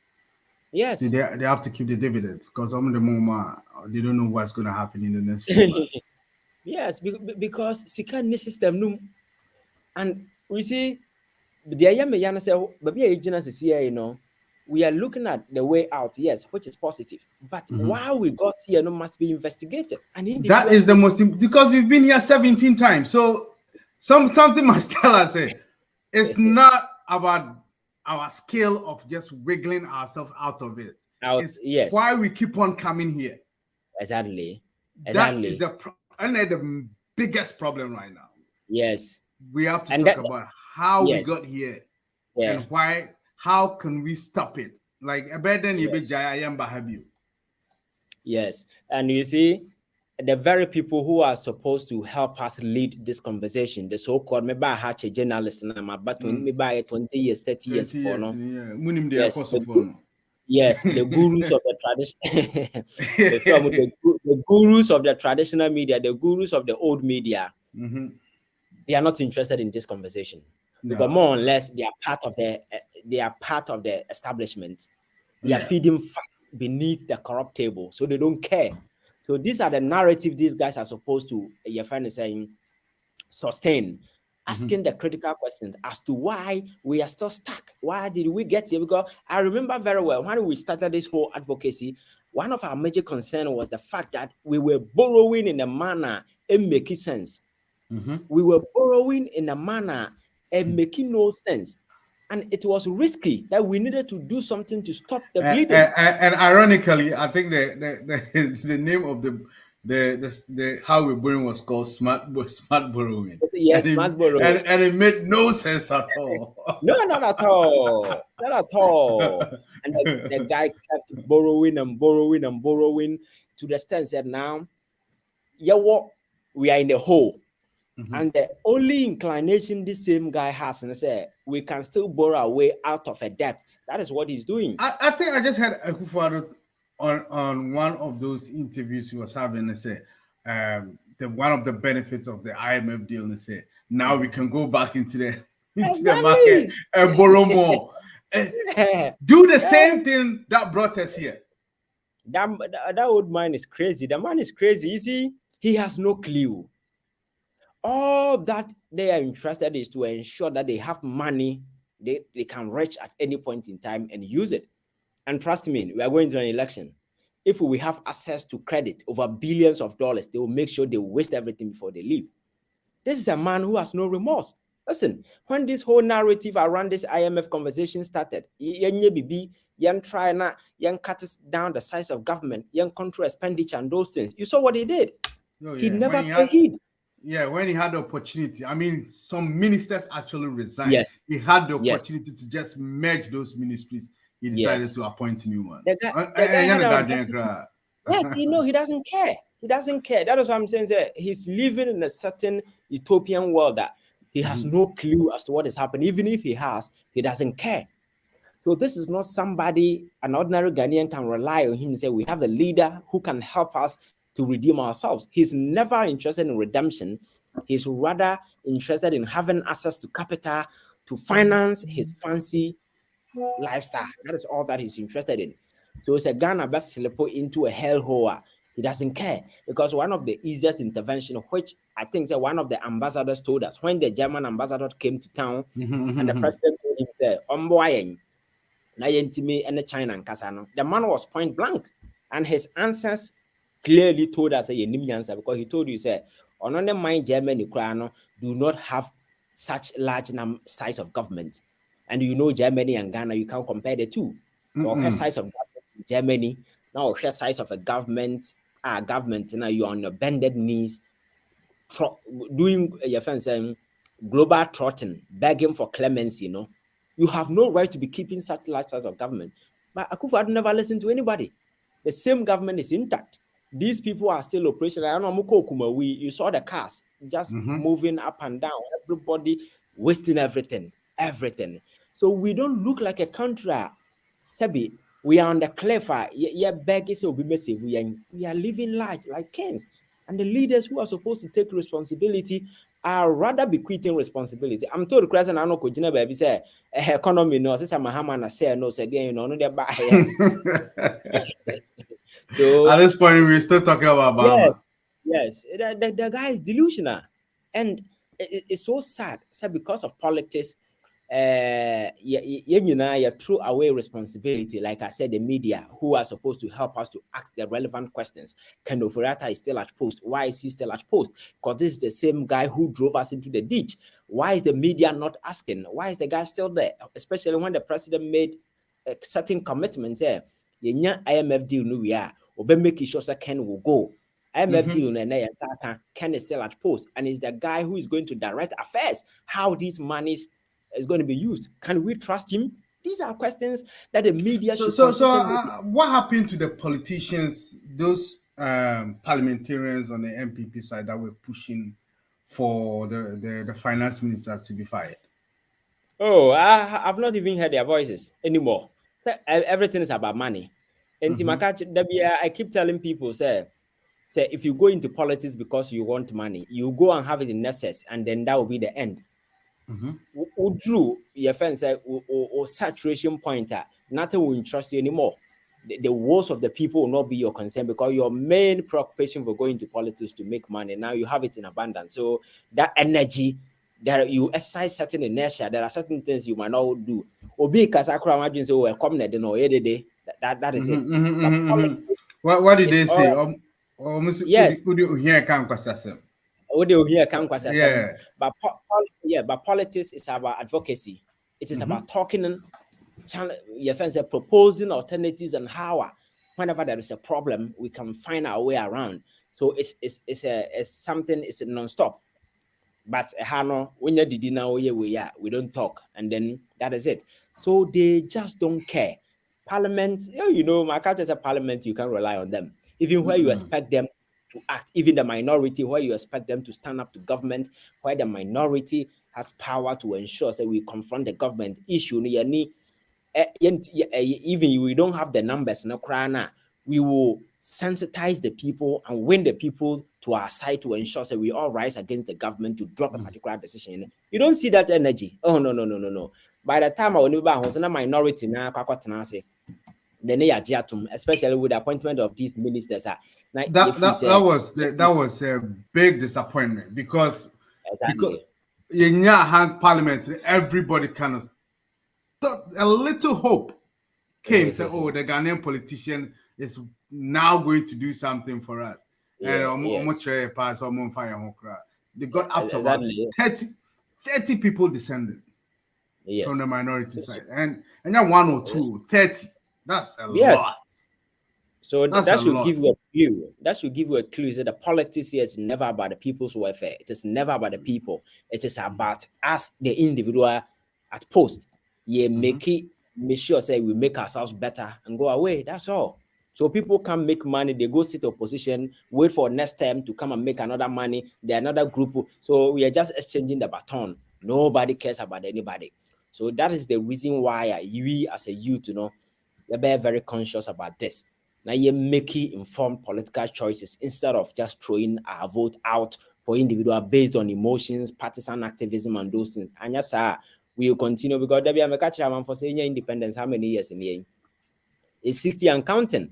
Yes, so they have to keep the dividends because some of the moment they don't know what's going to happen in the next few months. Yes, because Sikani system and we see. We are looking at the way out, yes, which is positive. But while we got here, must be investigated. And that is the most because we've been here 17 times. So something must tell us it's not about our skill of just wiggling ourselves out of it. It's why we keep on coming here. Exactly. That is the biggest problem right now. Yes. We have to talk about how we got here and why. How can we stop it? Like a better than you be Jayayamba have you? Yes, and you see, the very people who are supposed to help us lead this conversation, the so-called maybe I had a journalist and I'm about 20 years, 30 years for no. Yes, the gurus of the tradition, the gurus of the traditional media, the gurus of the old media, they are not interested in this conversation. Because more or less they are part of the establishment. They are feeding fat beneath the corrupt table, so they don't care. So these are the narrative these guys are supposed to, your friend is saying, sustain, asking the critical questions as to why we are still stuck. Why did we get here? Because I remember very well when we started this whole advocacy, one of our major concerns was the fact that we were borrowing in a manner and making sense. We were borrowing in a manner and making no sense. And it was risky that we needed to do something to stop the bleeding. And ironically, I think the name of the how we're borrowing was called smart borrowing. Yes, smart borrowing. And it made no sense at all. No, not at all. Not at all. And the guy kept borrowing and borrowing and borrowing to the extent that now, we are in the hole. And the only inclination this same guy has, and say we can still borrow our way out of a debt. That is what he's doing. I think I just had Akufo-Addo on one of those interviews he was having. And say one of the benefits of the IMF deal. And say now we can go back into the market and borrow more. Do the same thing that brought us here. That old man is crazy. The man is crazy. You see, he has no clue. All that they are interested is to ensure that they have money they can reach at any point in time and use it. And trust me, we are going to an election. If we have access to credit over billions of dollars, they will make sure they waste everything before they leave. This is a man who has no remorse. Listen, when this whole narrative around this IMF conversation started, try cut down the size of government, control expenditure and those things. You saw what he did. He never paid. Yeah, when he had the opportunity, I mean, some ministers actually resigned. Yes. He had the opportunity to just merge those ministries. He decided to appoint new ones. Yes, he doesn't care. He doesn't care. That is what I'm saying. That he's living in a certain utopian world that he has no clue as to what is happening. Even if he has, he doesn't care. So this is not somebody, an ordinary Ghanaian can rely on him and say, we have a leader who can help us to redeem ourselves. He's never interested in redemption. He's rather interested in having access to capital to finance his fancy lifestyle. That is all that he's interested in. So it's a Ghana best slip into a hellhole. He doesn't care, because one of the easiest intervention, which I think that one of the ambassadors told us when the German ambassador came to town, and the president told him, say, and the China and Kasano. The man was point blank, and his answers clearly told us a answer, because he told you, say, on the mind Germany do not have such large size of government. And you know Germany and Ghana, you can't compare the two. Or size of government in Germany, now the size of a government, now you're on your bended knees, doing your friends global trotting, begging for clemency, you know. You have no right to be keeping such large size of government. But Akufo-Addo never listened to anybody. The same government is intact. These people are still operational. I know you saw the cars just moving up and down. Everybody wasting everything. So we don't look like a country. Sebi, we are on the cliff. We are living large like kings. And the leaders who are supposed to take responsibility are rather bequeathing responsibility. I'm told the president, I know, baby say, economy no, sister Mahama say no, said, you know, no, so at this point, we're still talking about Obama. Yes, the guy is delusional, and it's so sad. So because of politics, you threw away responsibility. Like I said, the media who are supposed to help us to ask the relevant questions. Ken Ofori-Atta is still at post. Why is he still at post? Because this is the same guy who drove us into the ditch. Why is the media not asking? Why is the guy still there? Especially when the president made a certain commitment there. IMF deal no we are. Make sure that Ken will go. IMF deal and Ken is still at post, and is the guy who is going to direct affairs. How these monies is going to be used? Can we trust him? These are questions that the media should. So what happened to the politicians? Those parliamentarians on the MPP side that were pushing for the finance minister to be fired. Oh, I've not even heard their voices anymore. Everything is about money. And I keep telling people, say if you go into politics because you want money, you go and have it in excess, and then that will be the end. Drew, your friend said, or saturation pointer, nothing will interest you anymore. The woes of the people will not be your concern, because your main preoccupation for going to politics to make money. Now you have it in abundance. So that energy, that you exercise certain inertia, there are certain things you might not do. Obi Kasakura imagine say, "Oh, come there, no, that is it." What did they say? Yes. Yeah. But politics is about advocacy. It is about talking, your friends are proposing alternatives and how, whenever there is a problem, we can find our way around. So it's something, it's non-stop. But when you did now, we don't talk, and then that is it. So they just don't care. Parliament, my culture is a parliament, you can rely on them. Even where you expect them to act, even the minority, where you expect them to stand up to government, where the minority has power to ensure that we confront the government issue. Even we don't have the numbers, we will sensitize the people and win the people to our side to ensure that we all rise against the government to drop a particular decision. You don't see that energy. Oh, no. By the time I was in a minority now, especially with the appointment of these ministers. That was a big disappointment, because in your hand parliament, everybody kind of thought a little hope came. Say, oh, the Ghanaian politician is now going to do something for us. They got up to 30 people descended from the minority side, and then 1 or 2, 30. That's a lot. So that should give you a clue. That should give you a clue that the politics here is never about the people's welfare. It is never about the people. It is about us, the individual at post. Make sure say we make ourselves better and go away. That's all. So people can make money. They go sit opposition, wait for next term to come and make another money. They're another group. So we are just exchanging the baton. Nobody cares about anybody. So that is the reason why we as a youth, you're very conscious about this. Now you're making informed political choices instead of just throwing our vote out for individual based on emotions, partisan activism, and those things. And yes, sir, we will continue, because WMA for saying independence, how many years in here? It's 60 and counting.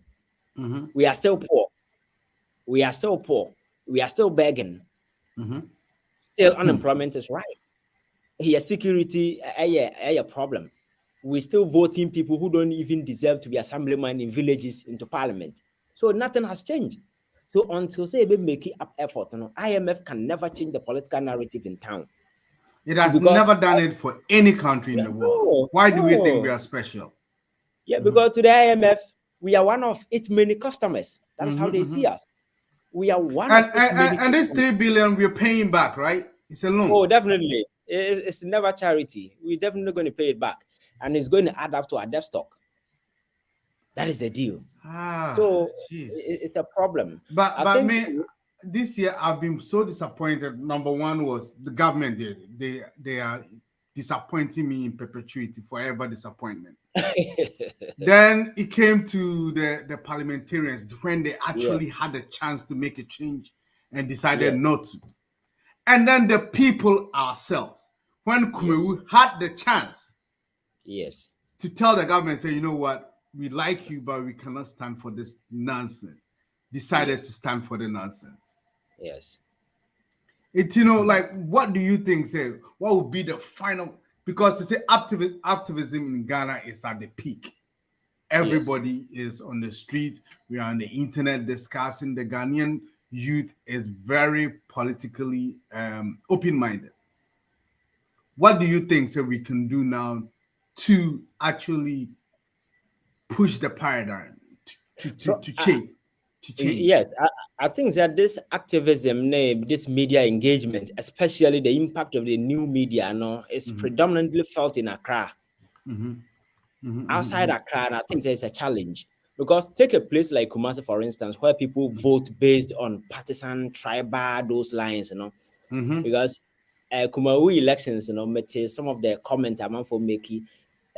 We are still poor. We are still begging. Still unemployment is right. Here, security, a problem. We're still voting people who don't even deserve to be assemblymen in villages into parliament. So nothing has changed. So until say we make up effort, IMF can never change the political narrative in town. It has never done it for any country in the world. Why do we think we are special? Yeah, because to the IMF, we are one of its many customers. That is how they see us. We are one of its many and this 3 billion we're paying back, right? It's a loan. Oh, definitely. It's never charity. We're definitely going to pay it back. And it's going to add up to our debt stock. That is the deal. So it's a problem. But this year I've been so disappointed. Number one was the government did. They are disappointing me in perpetuity, forever disappointment. Then it came to the parliamentarians when they actually had a chance to make a change and decided not to. And then the people ourselves, when Kumewu had the chance to tell the government, say, you know what, we like you, but we cannot stand for this nonsense, decided to stand for the nonsense. It's, like, what do you think, say, what would be the final, because they say activism in Ghana is at the peak. Everybody is on the street. We are on the internet discussing. The Ghanaian youth is very politically open-minded. What do you think, say, we can do now to actually push the paradigm to change? Yes, I think that this activism, this media engagement, especially the impact of the new media, is predominantly felt in Accra. Outside Accra, I think there's a challenge. Because take a place like Kumasi, for instance, where people vote based on partisan, tribal, those lines, because Kumawi elections, some of the comments I'm for making,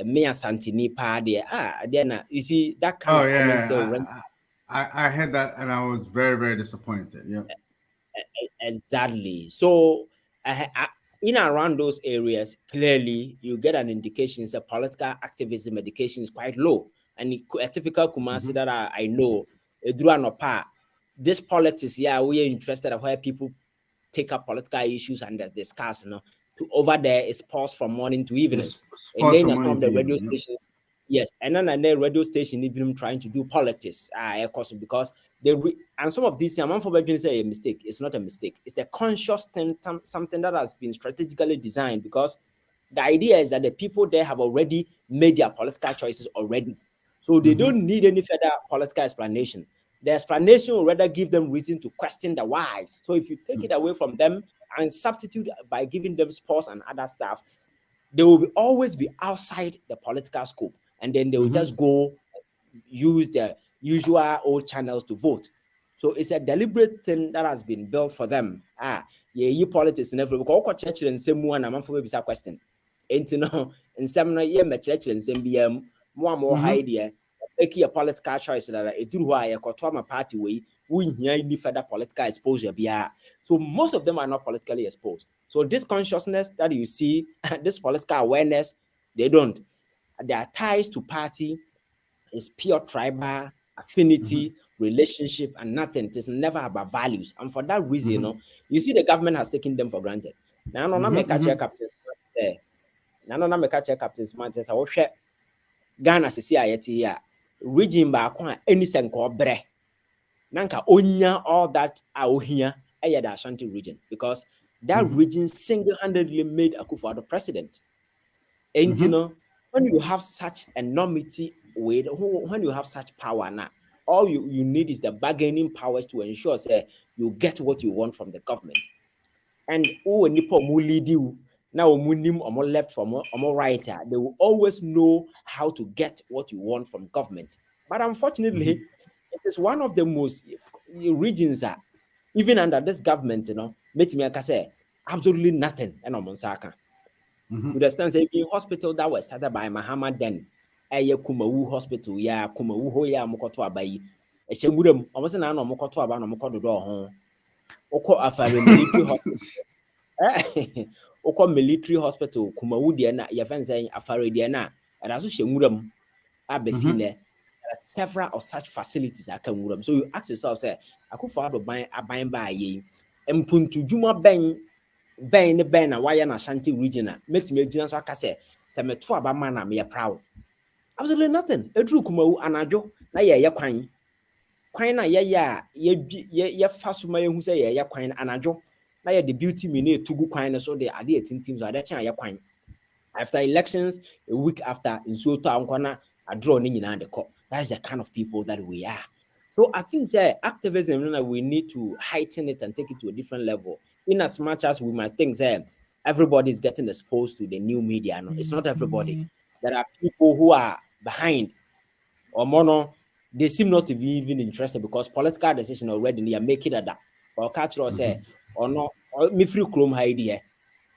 me and Santini party, then you see that kind of comment still. I heard that and I was very, very disappointed. Yeah. Exactly. So, in and around those areas, clearly you get an indication that political activism education is quite low. And a typical Kumasi that I know, this politics, we are interested in where people take up political issues and discuss, to over there is paused from morning to evening. Yes, And then from some of the morning to radio evening, stations, yes, and then the radio station even trying to do politics, because and some of these things, I'm for say a mistake. It's not a mistake. It's a conscious thing, something that has been strategically designed, because the idea is that the people there have already made their political choices already. So they don't need any further political explanation. The explanation will rather give them reason to question the whys. So if you take it away from them and substitute by giving them sports and other stuff, they will always be outside the political scope. And then they will just go use the usual old channels to vote. So it's a deliberate thing that has been built for them. Politics never because church and same one. I'm for maybe question. And in some church and same more idea. Make a political choice that it do why a Kotwama party way we need further political exposure. So most of them are not politically exposed. So this consciousness that you see, this political awareness, they don't. Their ties to party is pure tribal affinity, relationship, and nothing. It is never about values. And for that reason, you see the government has taken them for granted. Now, no, make a check captain say. Now, no, make a check captain smart says, I will share Ghana society here. Region ba kwa any senko bre. Nanka onya all that out here the Ashanti region, because that region single-handedly made Akufo-Addo president. And when you have such enormity with when you have such power now, all you need is the bargaining powers to ensure that you get what you want from the government. And when you lead you now, or left from or right, they will always know how to get what you want from government. But unfortunately, it is one of the most regions that even under this government, make me say absolutely nothing. And I'm on Saka. You understand? Say in hospital that was started by Muhammad then, Kumawu Hospital, Kumawu Hoya Mokoto Abayi. A Shemudum, almost an hour Mokoto Abana Mokoto Door. Oko Afari Military Hospital. Oko Military Hospital, Kumawu Diana, Yavan saying Afari Diana, and as Shemudum Abesile. There are several of such facilities I can move. So you ask yourself, say, I could follow buying by ye, and Puntu Juma Ben and why an Ashanti region, met me Jinas Wakase, some 2 man, I'm proud. Absolutely nothing. A true Kumawu Anajo, na ya quine. Quine, ya Fasuma who say ya quine Anajo, na ya the beauty me to go quine, so the idea teams are that ya quine. After elections, a week after, in Sota Ankwana, I draw in the court. That's the kind of people that we are. So I think that activism, we need to heighten it and take it to a different level. In as much as we might think that everybody is getting exposed to the new media. No, it's not everybody. There are people who are behind or mono. They seem not to be even interested because political decision already they are making that. Or cultural say or no, or me free chrome idea.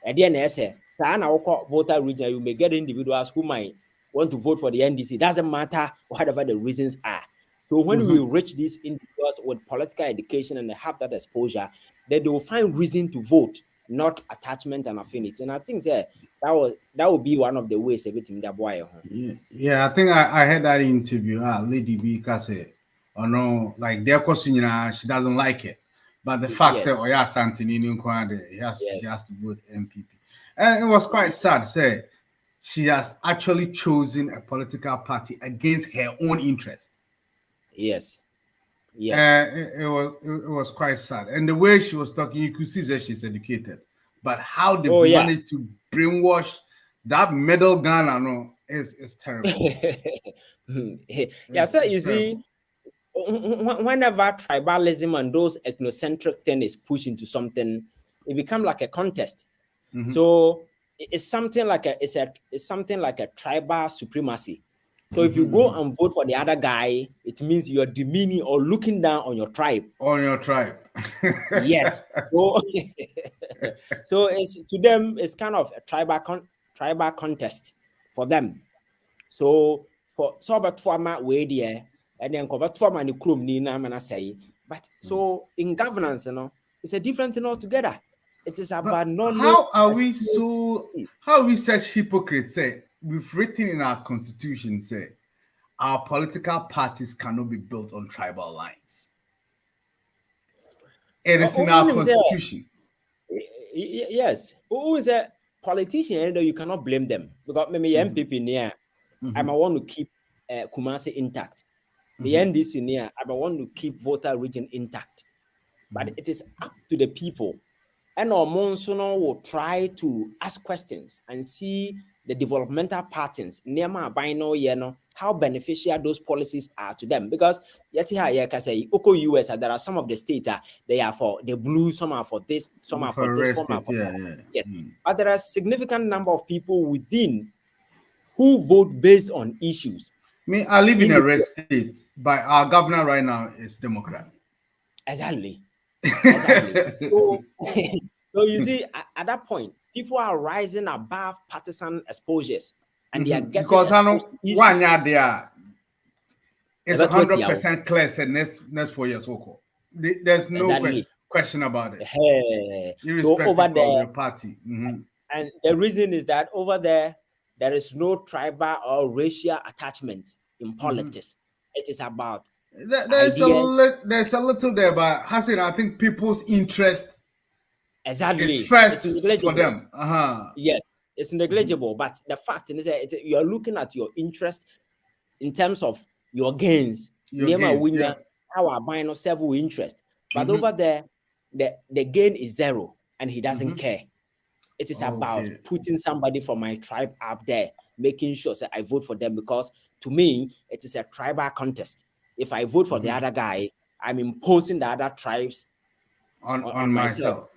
At the end, say, voter region, you may get individuals who might want to vote for the NDC. Doesn't matter whatever the reasons are. So when we reach these individuals with political education and they have that exposure, then they will find reason to vote, not attachment and affinity. And I think that would be one of the ways everything that boy. Yeah, I think I had that interview. Lady B said, oh no, like their question, she doesn't like it. But the fact that she has to vote MPP. And it was quite sad, say she has actually chosen a political party against her own interest. Yes. It was quite sad. And the way she was talking, you could see that she's educated. But how they managed to brainwash that middle Ghana is terrible. So you see, whenever tribalism and those ethnocentric thing is pushed into something, it becomes like a contest. So it's something like a tribal supremacy. So if you go and vote for the other guy, it means you're demeaning or looking down on your tribe. On your tribe. Yes. So, so it's to them, it's kind of a tribal contest for them. So for Sobert former way there, and then cover former the crew ni say. But so in governance, it's a different thing altogether. It is about knowledge. How are we such hypocrites? Say we've written in our constitution, say our political parties cannot be built on tribal lines. It is in our constitution. Yes. Who is a politician? You cannot blame them because maybe MPP near. I might want to keep Kumasi intact. The NDC near. I might want to keep Volta region intact. But it is up to the people. And our Monsono will try to ask questions and see the developmental patterns near my bino, how beneficial those policies are to them. Because yet here, I can say, Oko US, there are some of the states they are for the blue, some are for this, some are for this, some are for that. Yes. But there are a significant number of people within who vote based on issues. I live in a red state, but our governor right now is Democrat. Exactly. So you see, at that point, people are rising above partisan exposures, and they are getting because I know one year there is 100% clear. Said next 4 years, there's no question about it. So over there, of the party, and the reason is that over there is no tribal or racial attachment in politics. It is about there's a little there, but Hassan, I think people's interest is first for them. Yes, it's negligible, but the fact is that you are looking at your interest in terms of your gains. How are buying several interest, but over there, the gain is zero, and he doesn't care. It is about putting somebody from my tribe up there, making sure that I vote for them, because to me, it is a tribal contest. If I vote for the other guy, I'm imposing the other tribes on myself.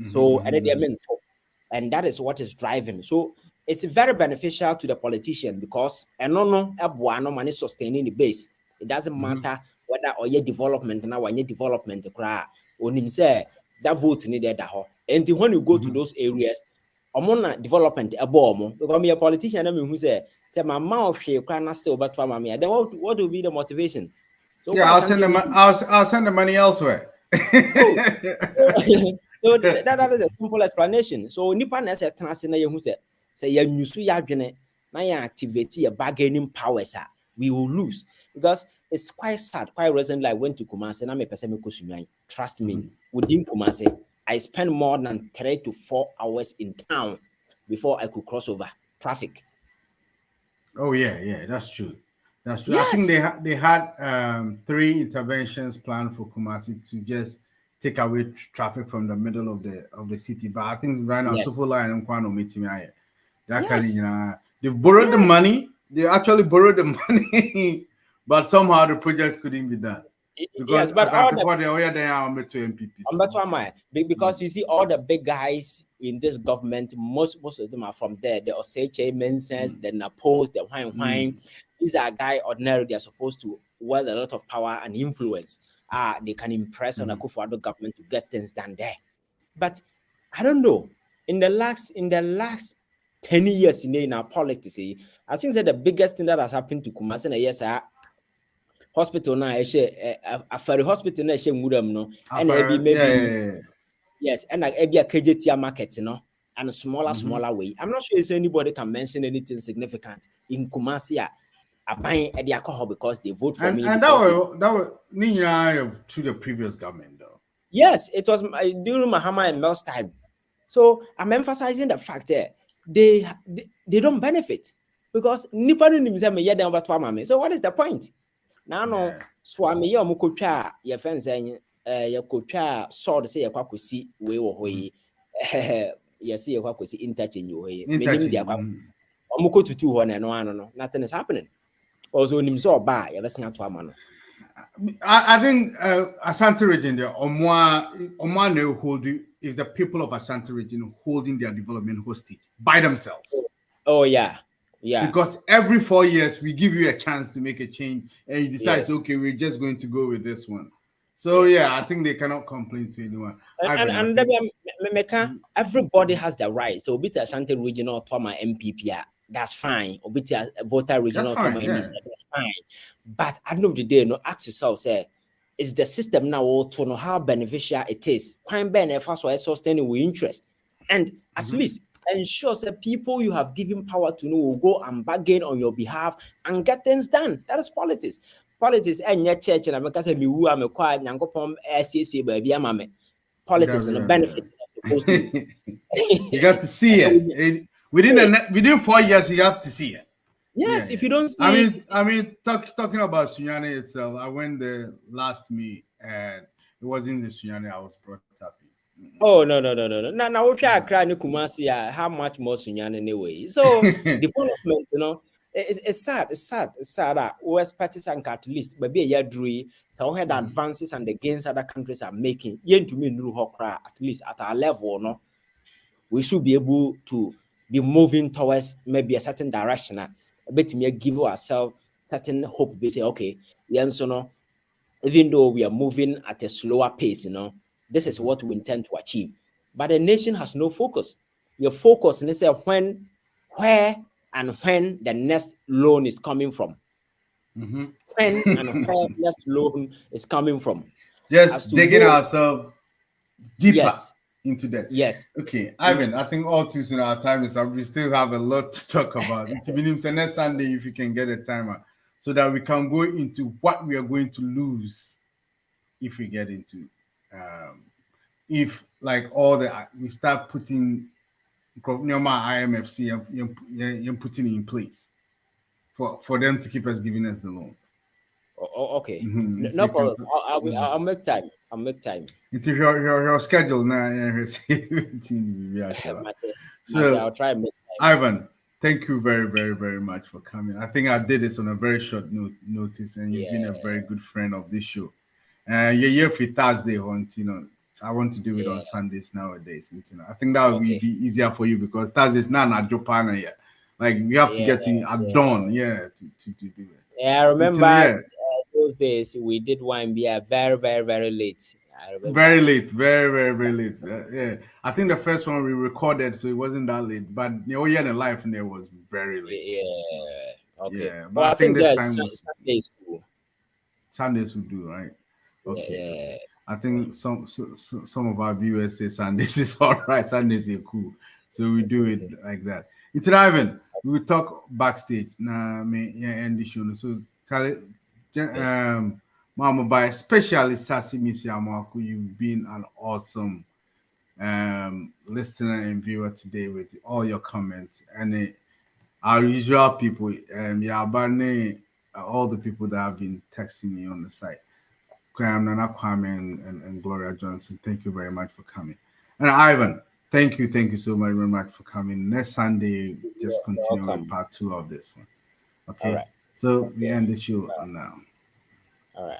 So, and that is what is driving. So, it's very beneficial to the politician because money sustaining the base. It doesn't matter whether or your development now or your development say that vote needed that. And when you go to those areas, development because me a politician who say my mouth can still but for me. Then what will be the motivation? So I'll send the money elsewhere. So that is a simple explanation. So nipa na say trans na who say you use ya adwene na ya activate your bargaining powers, we will lose, because it's quite sad. Quite recently I went to Kumasi na me pese me kosunyan. Trust me, within Kumasi I spent more than 3 to 4 hours in town before I could cross over traffic. Oh yeah, that's true. That's true. Yes. I think they had 3 interventions planned for Kumasi to just take away traffic from the middle of the city. But I think right now, Sofola and Nkwano meeting that kind, they've borrowed the money. They actually borrowed the money, but somehow the projects couldn't be done. Because because you see all the big guys in this government, most of them are from there. The Oseche, Mensens, the Napos, the Wine. These are guys ordinarily they are supposed to wield a lot of power and influence. They can impress on the Akufo-Addo government to get things done there. But I don't know. In the last 10 years in our politics, I think that the biggest thing that has happened to Kumasi hospital now, a ferry hospital na and maybe yes, and like a KJT market, and smaller way. I'm not sure if anybody can mention anything significant in Kumasi. Buying the alcohol because they vote for me. And that was to the previous government, though. Yes, it was during Mahama and Mel's time. So I'm emphasizing the fact that they don't benefit because so what is the point? Now no swami ya mukopia ya fence ya kopia sword say ya kwakosi we wo hoyi ya say ya kwakosi interchange wo hoyi menim dia kwa omukotutu ho na no nothing is happening. Also nimso ba ya listen to amano. I think Ashanti region there Omwa no hold if the people of Ashanti region holding their development hostage by themselves. Oh yeah. Yeah. Because every 4 years we give you a chance to make a change, and you decide, Yes. okay, we're just going to go with this one. So yeah, I think they cannot complain to anyone. And everybody has the right. So Obita Ashanti regional Toma MPP, that's fine. Obita voter regional That's fine, Toma yeah. that's fine. But at the end of the day, no, ask yourself, say, is the system now to know how beneficial it is? Quite benefit for sustaining with interest. And at least ensure that people you have given power to know will go and bargain on your behalf and get things done. That is politics. Politics and your church and America say me who am a quiet Yankopom SCC baby amame. Politics and the benefits are supposed to. You got to see it. Within 4 years, you have to see it. Yes, Yeah, if you don't see it. I mean, talking about Sunyani itself, I went there last meet, and it wasn't the Sunyani I was brought up in. Oh no. Now we try cry ni Kumasi. How much more Sunyani anyway? So development, you know, it's sad. It's sad that West Pakistan at least maybe a year drew. So we had advances and the gains other countries are making. Yen to me new hokra at least at our level, no, we should be able to be moving towards maybe a certain direction. But me give ourselves certain hope. We say, okay, so no, even though we are moving at a slower pace, you know, this is what we intend to achieve. But the nation has no focus. Your focus is when, where, and when the next loan is coming from. When and where the next loan is coming from. Just digging ourselves deeper into that. Yes. Okay, Ivan, I think all too soon our time is up. We still have a lot to talk about. So next Sunday, if you can get a timer, so that we can go into what we are going to lose if we get into if like all the we start putting IMFC and putting it in place for them to keep us giving us the loan. Okay. No problem. I'll make time. Into your schedule now. So I'll try and make time. Ivan, thank you very, very, very much for coming. I think I did this on a very short notice, and you've been a very good friend of this show. You're here for Thursday, you know. I want to do it on Sundays nowadays. You know, I think that would be easier for you because Thursdays now not Japan yet. Like we have to get you at dawn, to do it. Yeah, I remember those days we did one be very, very, very late. Very late, very, very, very late. Yeah, I think the first one we recorded, so it wasn't that late. But the live in there was very late. Yeah, okay. Yeah, but I think this time Sundays cool. Sundays will do, right? Okay. Yeah. I think some of our viewers say Sundays is all right. Sundays are cool, so we do it like that. It's Ivan. We will talk backstage. Nah, end the show. So, Mama, by especially Sassy Miss Yamaku, you've been an awesome listener and viewer today with all your comments and our usual people. All the people that have been texting me on the site. Nana Kwame and Gloria Johnson, thank you very much for coming. And Ivan, thank you so very much for coming. Next Sunday, just continue with part 2 of this one. Okay, so we end the show now. All right.